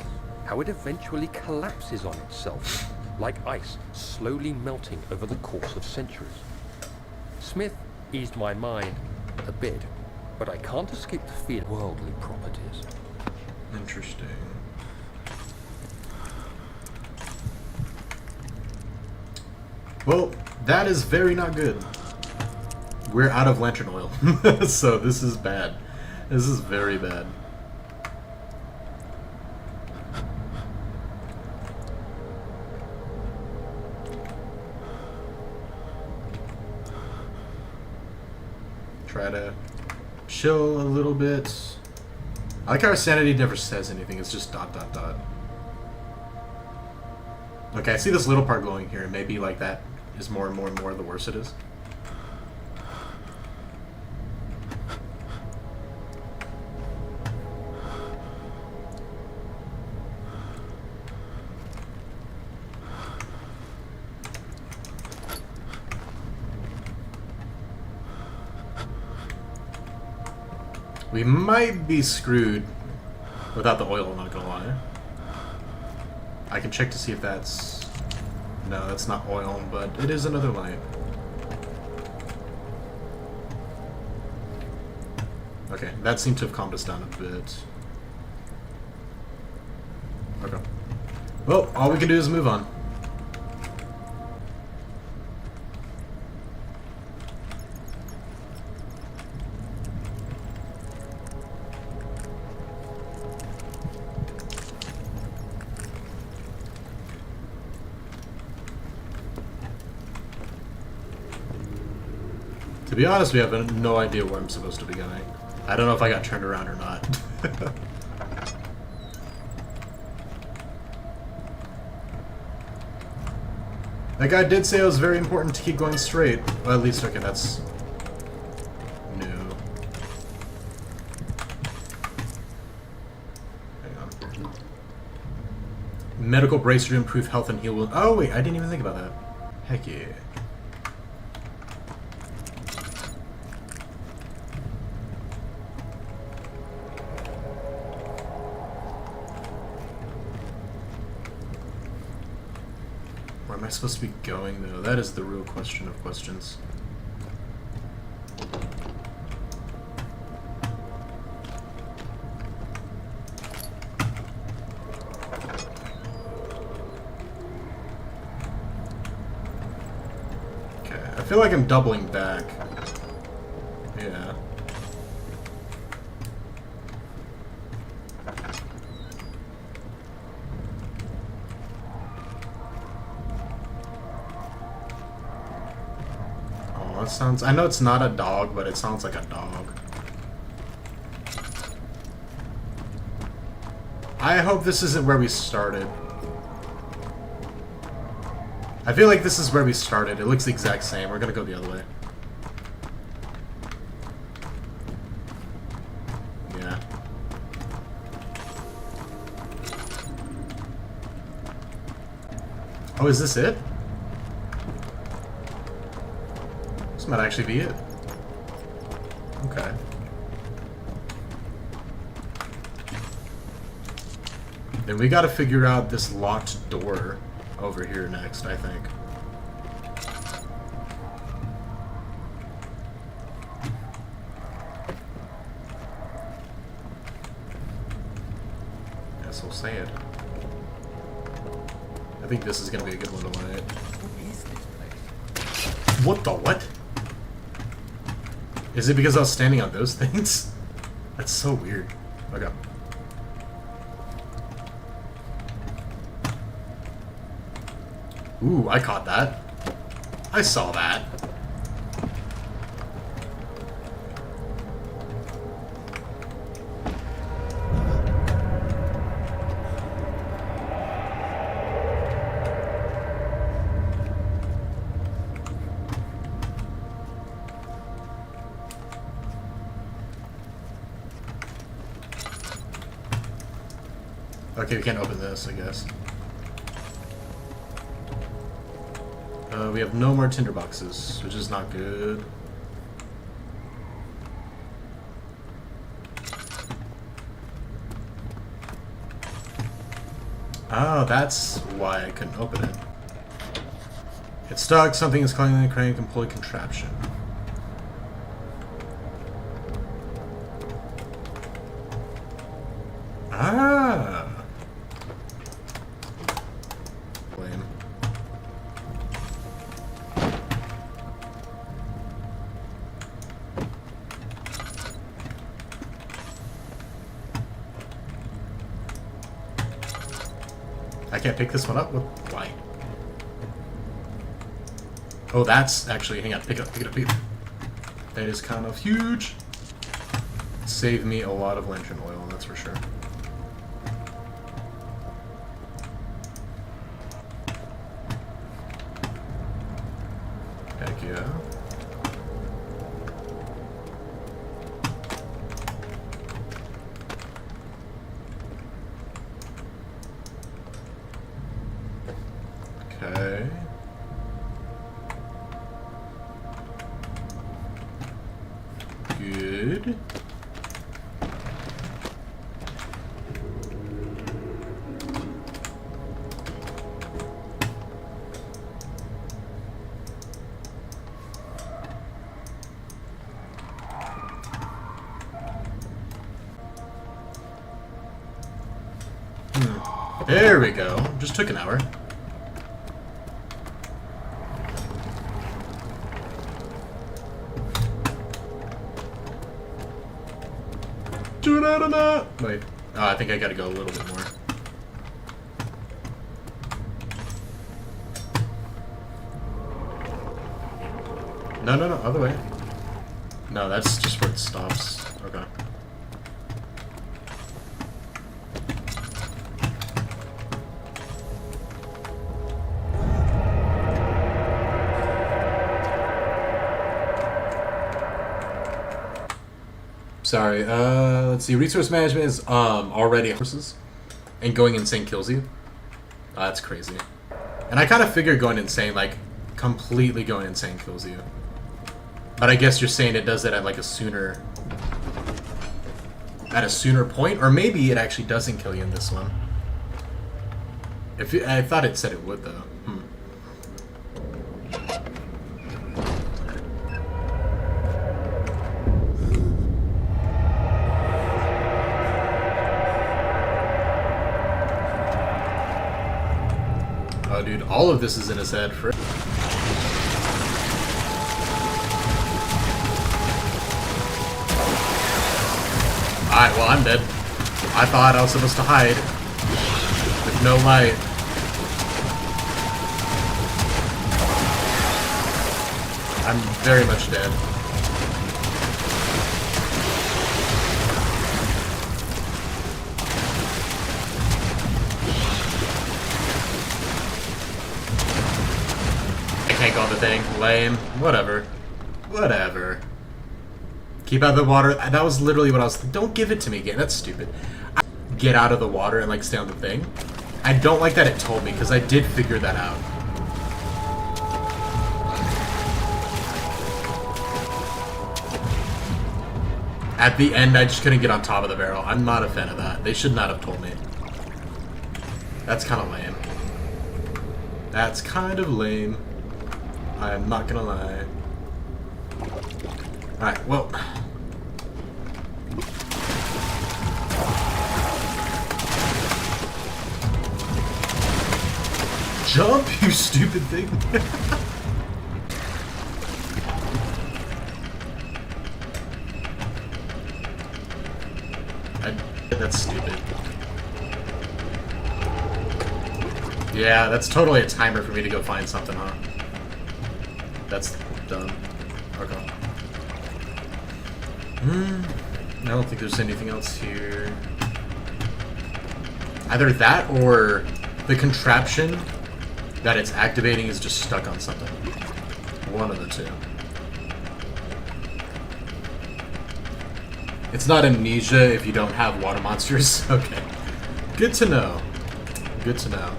how it eventually collapses on itself, like ice slowly melting over the course of centuries. Smith eased my mind a bit, but I can't escape the feel of worldly properties. Interesting. Well, that is very not good. We're out of lantern oil, so this is bad. This is very bad. Try to chill a little bit. I like how our sanity never says anything, it's just ... Okay, I see this little part glowing here, and maybe like that is more and more and more the worse it is. We might be screwed without the oil, I'm not gonna lie. I can check to see if that's... No, that's not oil, but it is another light. Okay, that seemed to have calmed us down a bit. Okay. Well, all we can do is move on. To be honest, we have no idea where I'm supposed to be going. I don't know if I got turned around or not. That guy did say it was very important to keep going straight. Well, at least, okay, that's new. Hang on. Medical bracer to improve health and heal wounds. Oh, wait, I didn't even think about that. Heck yeah. Where am I supposed to be going, though? That is the real question of questions. Okay, I feel like I'm doubling back. Yeah. That sounds... I know it's not a dog, but it sounds like a dog. I hope this isn't where we started. I feel like this is where we started. It looks the exact same. We're gonna go the other way. Yeah. Oh, is this it? This might actually be it. Okay. Then we gotta figure out this locked door over here next, I think. Guess we'll say it. I think this is gonna be a good one to light. What the what? Is it because I was standing on those things? That's so weird. Okay. Ooh, I caught that. I saw that. Okay, we can't open this, I guess. We have no more tinder boxes, which is not good. Oh, that's why I couldn't open it. It's stuck. Something is calling the crane employee contraption. Ah. Lame. I can't pick this one up? Why? Oh, that's actually... Hang on, pick it up, pick it up, pick it up. That is kind of huge. Save me a lot of lantern oil, that's for sure. Heck yeah. Okay. Good. There we go. Just took an hour. Wait. Oh, I think I gotta go a little bit more. No, no, no, other way. No, that's just where it stops. Okay. Sorry, let's see. Resource management is already horses, and going insane kills you. That's crazy. And I kind of figured going insane, like completely going insane kills you. But I guess you're saying it does it at like a sooner point, or maybe it actually doesn't kill you in this one. I thought it said it would though. Oh, dude, all of this is in his head. Alright, well, I'm dead. I thought I was supposed to hide with no light. I'm very much dead. Can't go on the thing. Lame. Whatever. Whatever. Keep out of the water. That was literally what I was... Don't give it to me again. That's stupid. Get out of the water and, like, stay on the thing. I don't like that it told me, because I did figure that out. At the end, I just couldn't get on top of the barrel. I'm not a fan of that. They should not have told me. That's kind of lame. That's kind of lame. I'm not gonna lie. Alright, well. Jump, you stupid thing. That's stupid. Yeah, that's totally a timer for me to go find something, huh? That's dumb. Okay. I don't think there's anything else here. Either that or the contraption that it's activating is just stuck on something. One of the two. It's not amnesia if you don't have water monsters. Okay. Good to know. Good to know.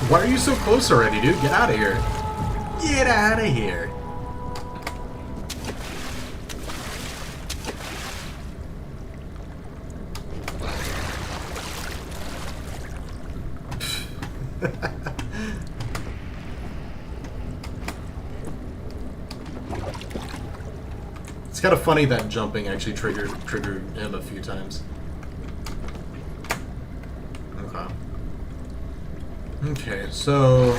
Why are you so close already, dude? Get out of here. Get out of here. It's kind of funny that jumping actually triggered him a few times. Okay. Okay, so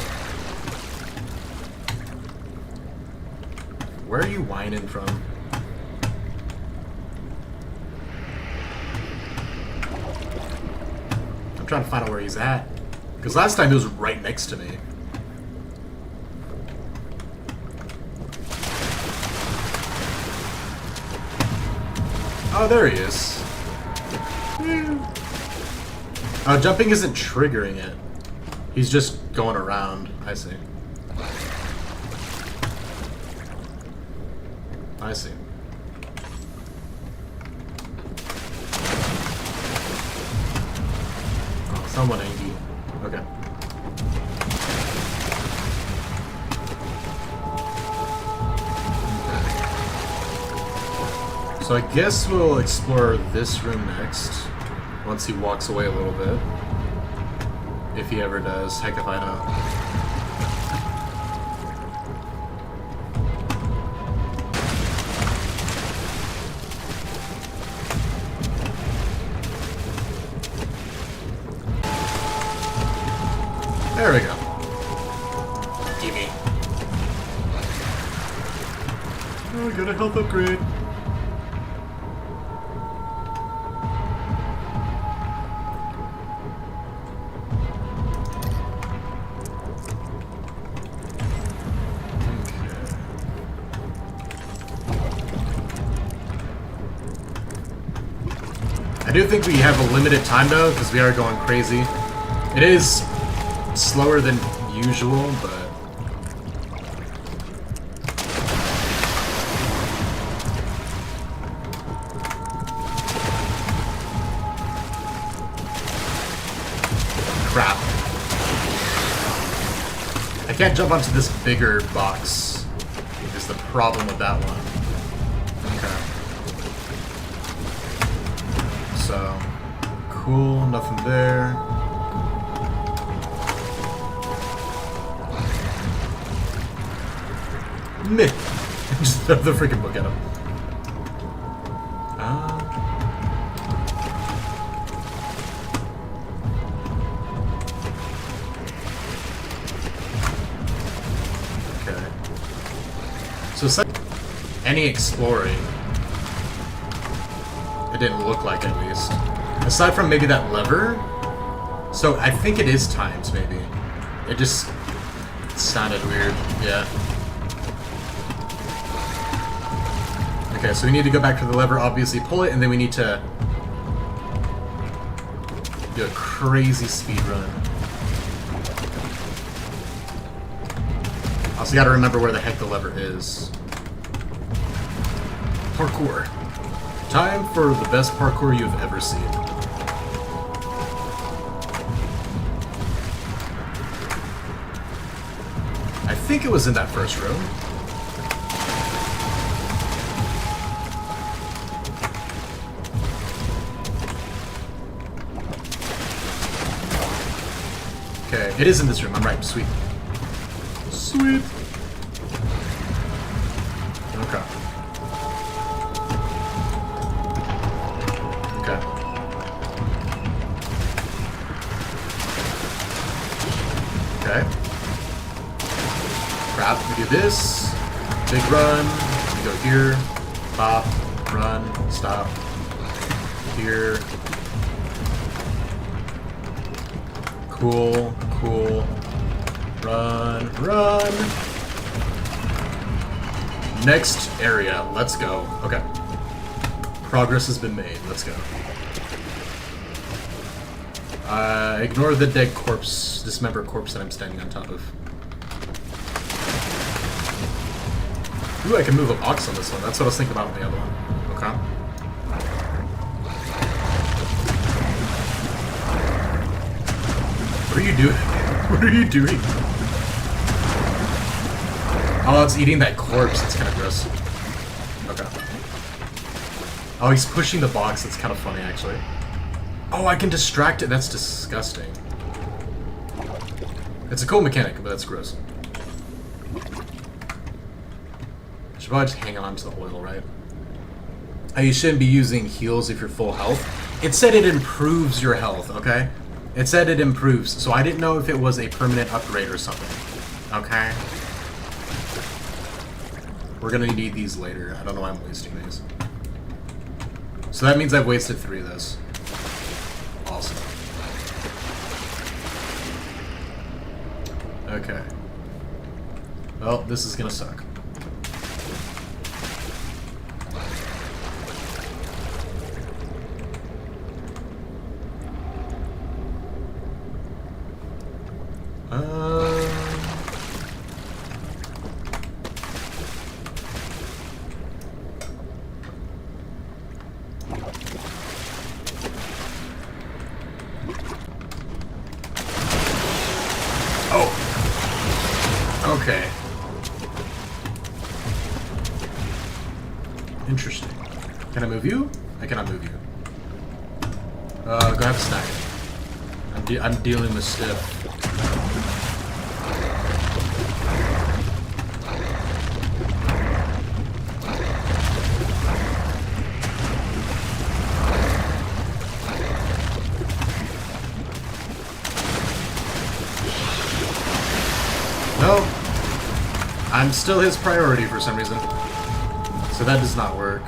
where are you whining from? I'm trying to find out where he's at. Because last time he was right next to me. Oh, there he is. Oh, jumping isn't triggering it. He's just going around. I see. I see. Oh, someone angry. Okay. So I guess we'll explore this room next, once he walks away a little bit. If he ever does. Heck if I know. There we go. Gimme. Oh, I got a health upgrade. I do think we have a limited time though, because we are going crazy. It is slower than usual, but crap. I can't jump onto this bigger box, is the problem with that one. So, cool, nothing there. Meh. Just throw the freaking book at him. Okay. So, any exploring. It didn't look like, at least. Aside from maybe that lever. So I think it is timed, maybe. It just sounded weird. Yeah. Okay, so we need to go back to the lever, obviously pull it, and then we need to do a crazy speed run. Also gotta remember where the heck the lever is. Parkour. Time for the best parkour you've ever seen. I think it was in that first room. Okay, it is in this room. I'm right. Sweet. Sweet. Okay. Okay. Crap, we do this. Big run. We go here. Pop. Run. Stop. Here. Cool. Cool. Run. Run. Next area. Let's go. Okay. Progress has been made. Let's go. Ignore the dead corpse, dismembered corpse that I'm standing on top of. Ooh, I can move a box on this one. That's what I was thinking about with the other one. Okay. What are you doing? What are you doing? Oh, it's eating that corpse. It's kind of gross. Okay. Oh, he's pushing the box. That's kind of funny, actually. Oh, I can distract it. That's disgusting. It's a cool mechanic, but that's gross. I should probably just hang on to the oil, right? You shouldn't be using heals if you're full health. It said it improves your health, okay? It said it improves, so I didn't know if it was a permanent upgrade or something. Okay? We're gonna need these later. I don't know why I'm wasting these. So that means I've wasted 3 of those. Awesome. Okay. Well, this is gonna suck. Okay. Interesting. Can I move you? I cannot move you. Go have a snack. I'm dealing with stiff. No. I'm still his priority for some reason. So that does not work.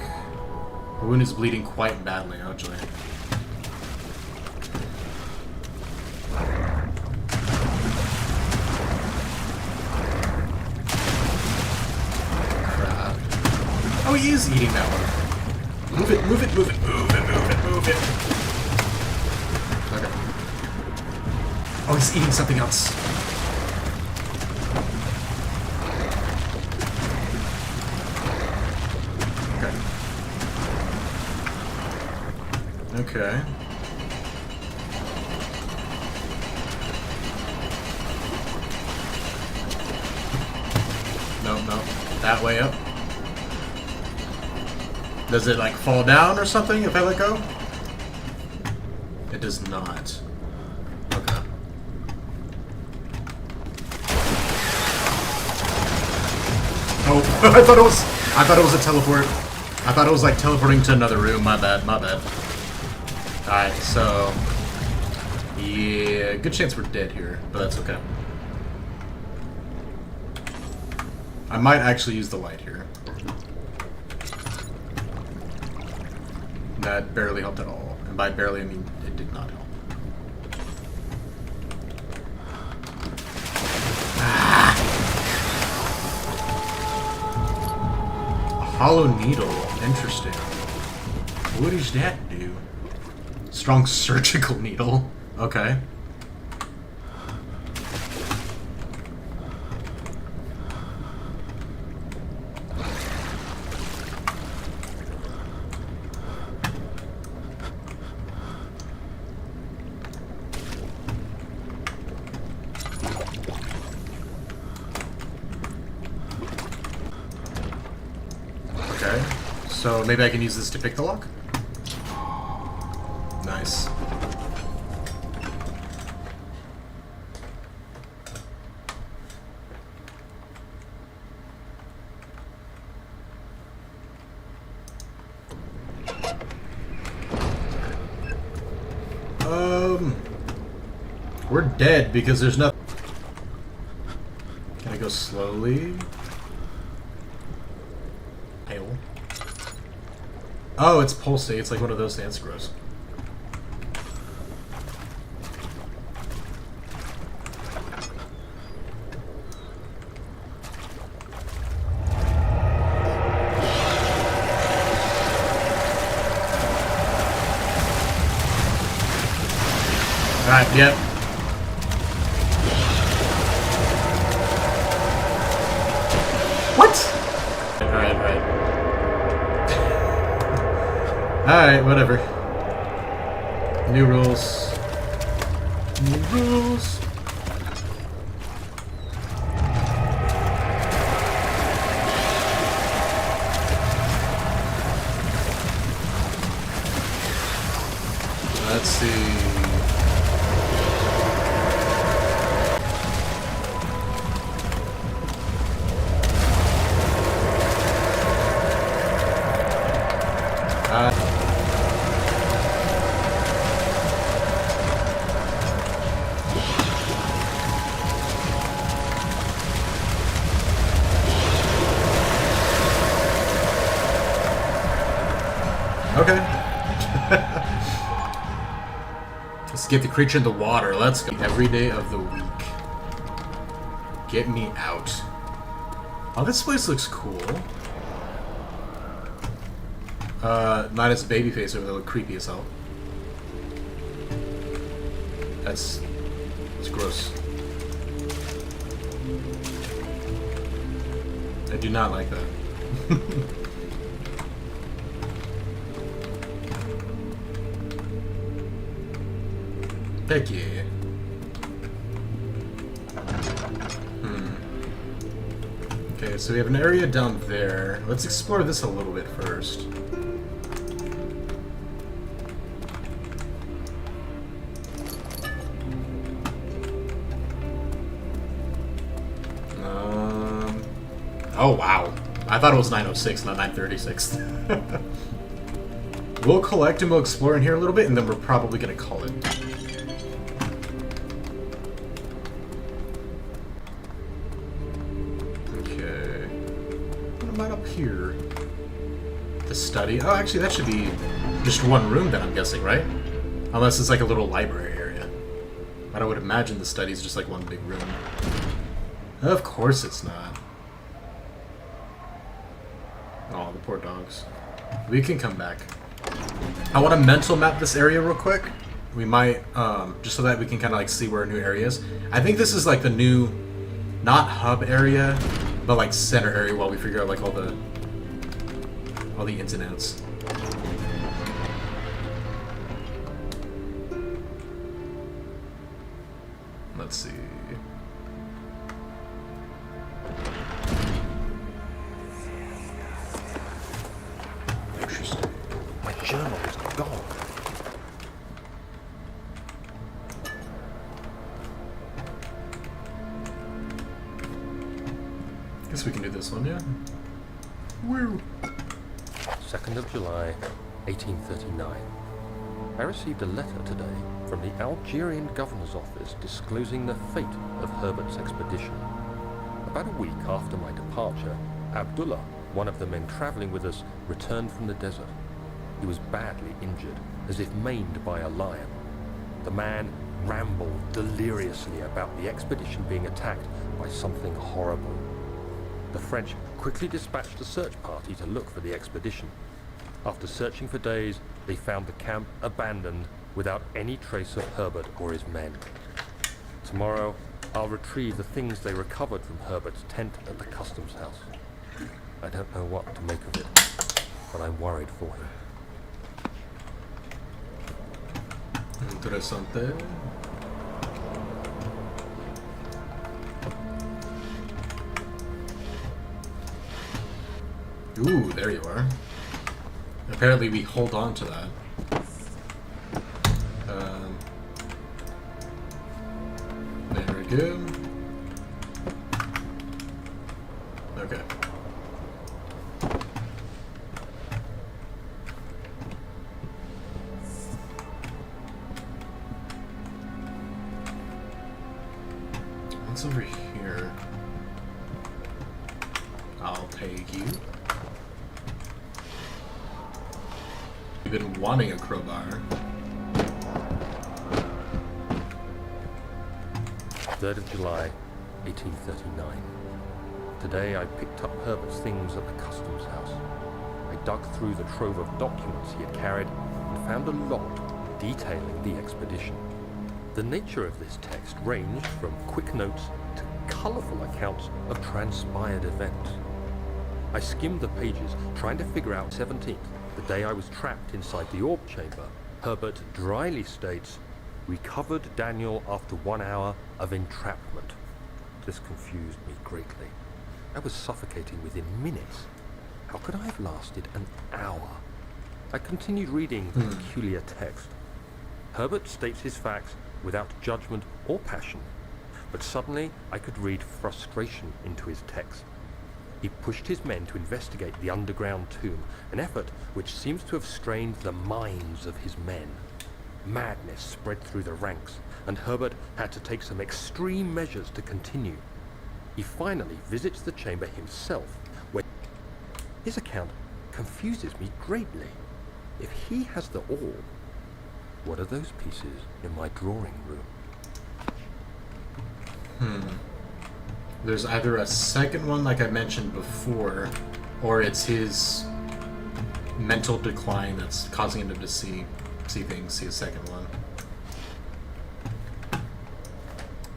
The wound is bleeding quite badly, actually. Crap. Oh, he is eating that one. Move it, move it, move it, move it, move it, move it. Okay. Oh, he's eating something else. Okay. No, no. That way up. Does it, like, fall down or something if I let go? It does not. Okay. Oh, I thought it was a teleport. I thought it was, like, teleporting to another room. My bad, my bad. Alright, so... yeah, good chance we're dead here, but that's okay. I might actually use the light here. That barely helped at all. And by barely, I mean it did not help. Ah. A hollow needle. Interesting. What does that do? Strong surgical needle. Okay. Okay. So maybe I can use this to pick the lock? Nice. We're dead because there's nothing. Can I go slowly? Pale. Oh, it's pulsate. It's like one of those things. That's gross. Alright, yep. What? Alright, alright. Alright, whatever. New rules. New rules. Let's see. Okay. Let's get the creature in the water. Let's go. Every day of the week. Get me out. Oh, this place looks cool. Minus baby face over there, look creepy as hell. That's gross. I do not like that. Heck yeah. Okay, so we have an area down there. Let's explore this a little bit first. Oh wow. I thought it was 906, not 936. We'll collect and we'll explore in here a little bit, and then we're probably gonna call it. Okay. What about up here? The study. Oh, actually, that should be just one room then, I'm guessing, right? Unless it's like a little library area. But I would imagine the study is just like one big room. Of course it's not. Oh, the poor dogs. We can come back. I want to mental map this area real quick. We might, just so that we can kind of like see where a new area is. I think this is like the new, not hub area, but like center area while we figure out like all the ins and outs. Let's see. Interesting. My journal is gone. Guess we can do this one, yeah? Woo! 2nd of July, 1839. I received a letter today from the Algerian governor's office disclosing the fate of Herbert's expedition. About a week after my departure, Abdullah, one of the men traveling with us, returned from the desert. He was badly injured, as if maimed by a lion. The man rambled deliriously about the expedition being attacked by something horrible. The French quickly dispatched a search party to look for the expedition. After searching for days, they found the camp abandoned without any trace of Herbert or his men. Tomorrow, I'll retrieve the things they recovered from Herbert's tent at the customs house. I don't know what to make of it, but I'm worried for him. Interessante. Ooh, there you are. Apparently we hold on to that. There we go. Okay. What's over here? I'll take you. You've been wanting a crowbar. 3rd of July, 1839. Today I picked up Herbert's things at the customs house. I dug through the trove of documents he had carried and found a log detailing the expedition. The nature of this text ranged from quick notes to colourful accounts of transpired events. I skimmed the pages, trying to figure out 17th, the day I was trapped inside the orb chamber. Herbert dryly states, "Recovered Daniel after 1 hour of entrapment." This confused me greatly. I was suffocating within minutes. How could I have lasted an hour? I continued reading the peculiar text. Herbert states his facts without judgment or passion, but suddenly I could read frustration into his text. He pushed his men to investigate the underground tomb, an effort which seems to have strained the minds of his men. Madness spread through the ranks, and Herbert had to take some extreme measures to continue. He finally visits the chamber himself, where his account confuses me greatly. If he has the orb, what are those pieces in my drawing room? There's either a second one, like I mentioned before, or it's his mental decline that's causing him to see things. See a second one.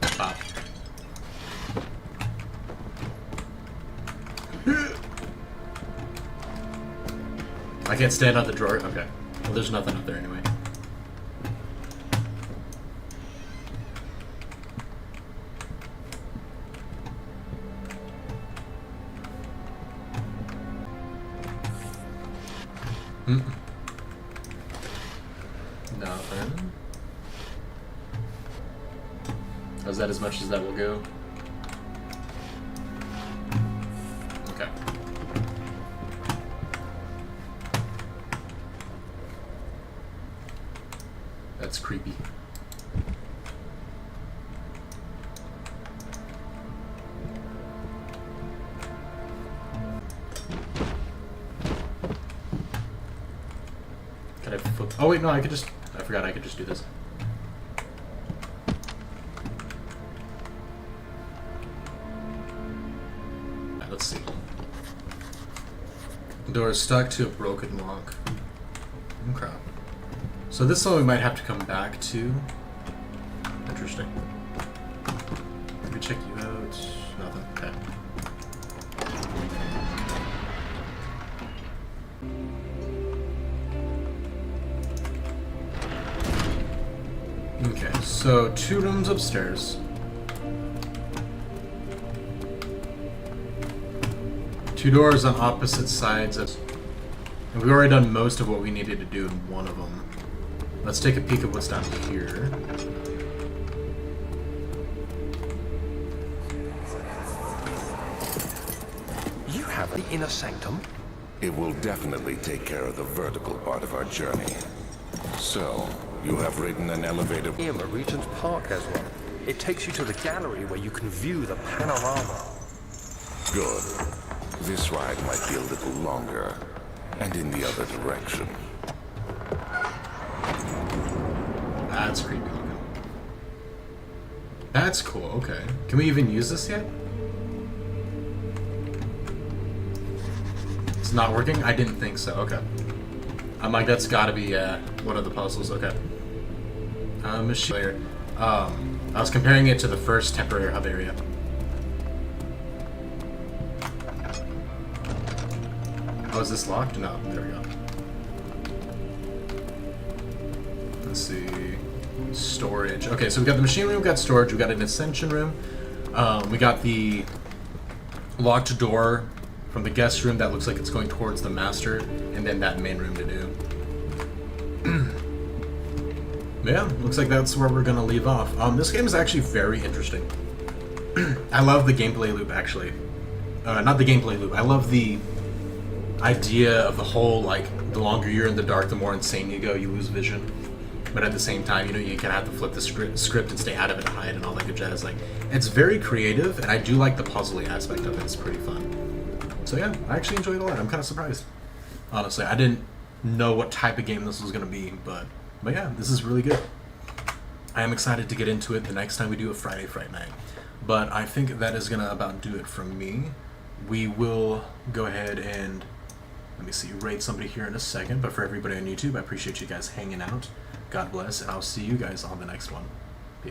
Pop. I can't stand on the drawer. Okay. Well, there's nothing up there anyway. Nothing. Is that as much as that will go? Okay. That's creepy. Can I flip? Oh wait, no, I forgot I could just do this. Alright, let's see. The door is stuck to a broken lock. Okay. So this is one we might have to come back to. Interesting. Let me check you out. Nothing. Okay. Okay, so 2 rooms upstairs. 2 doors on opposite sides of... And we've already done most of what we needed to do in one of them. Let's take a peek at what's down here. You have the inner sanctum? It will definitely take care of the vertical part of our journey. So, you have ridden an elevator... Here, Regent's Park has one. It takes you to the gallery where you can view the panorama. Good. This ride might be a little longer, and in the other direction. That's creepy looking. That's cool, okay. Can we even use this yet? It's not working? I didn't think so, okay. I'm like, that's gotta be one of the puzzles, okay. Machine layer. I was comparing it to the first temporary hub area. Oh, is this locked? No, there we go. Let's see. Storage. Okay, so we got the machine room, we got storage, we got an ascension room. We got the locked door from the guest room that looks like it's going towards the master, and then that main room to do. Yeah, looks like that's where we're gonna leave off. This game is actually very interesting. I love the gameplay loop, actually. Not the gameplay loop. I love the idea of the whole, like, the longer you're in the dark, the more insane you go, you lose vision. But at the same time, you know, you kind of have to flip the script and stay out of it, hide, and all that good jazz. Like, it's very creative, and I do like the puzzly aspect of it. It's pretty fun. So yeah, I actually enjoyed it a lot. I'm kind of surprised. Honestly, I didn't know what type of game this was going to be, but yeah, this is really good. I am excited to get into it the next time we do a Friday Fright Night. But I think that is going to about do it from me. We will go ahead and, let me see, rate somebody here in a second. But for everybody on YouTube, I appreciate you guys hanging out. God bless, and I'll see you guys on the next one.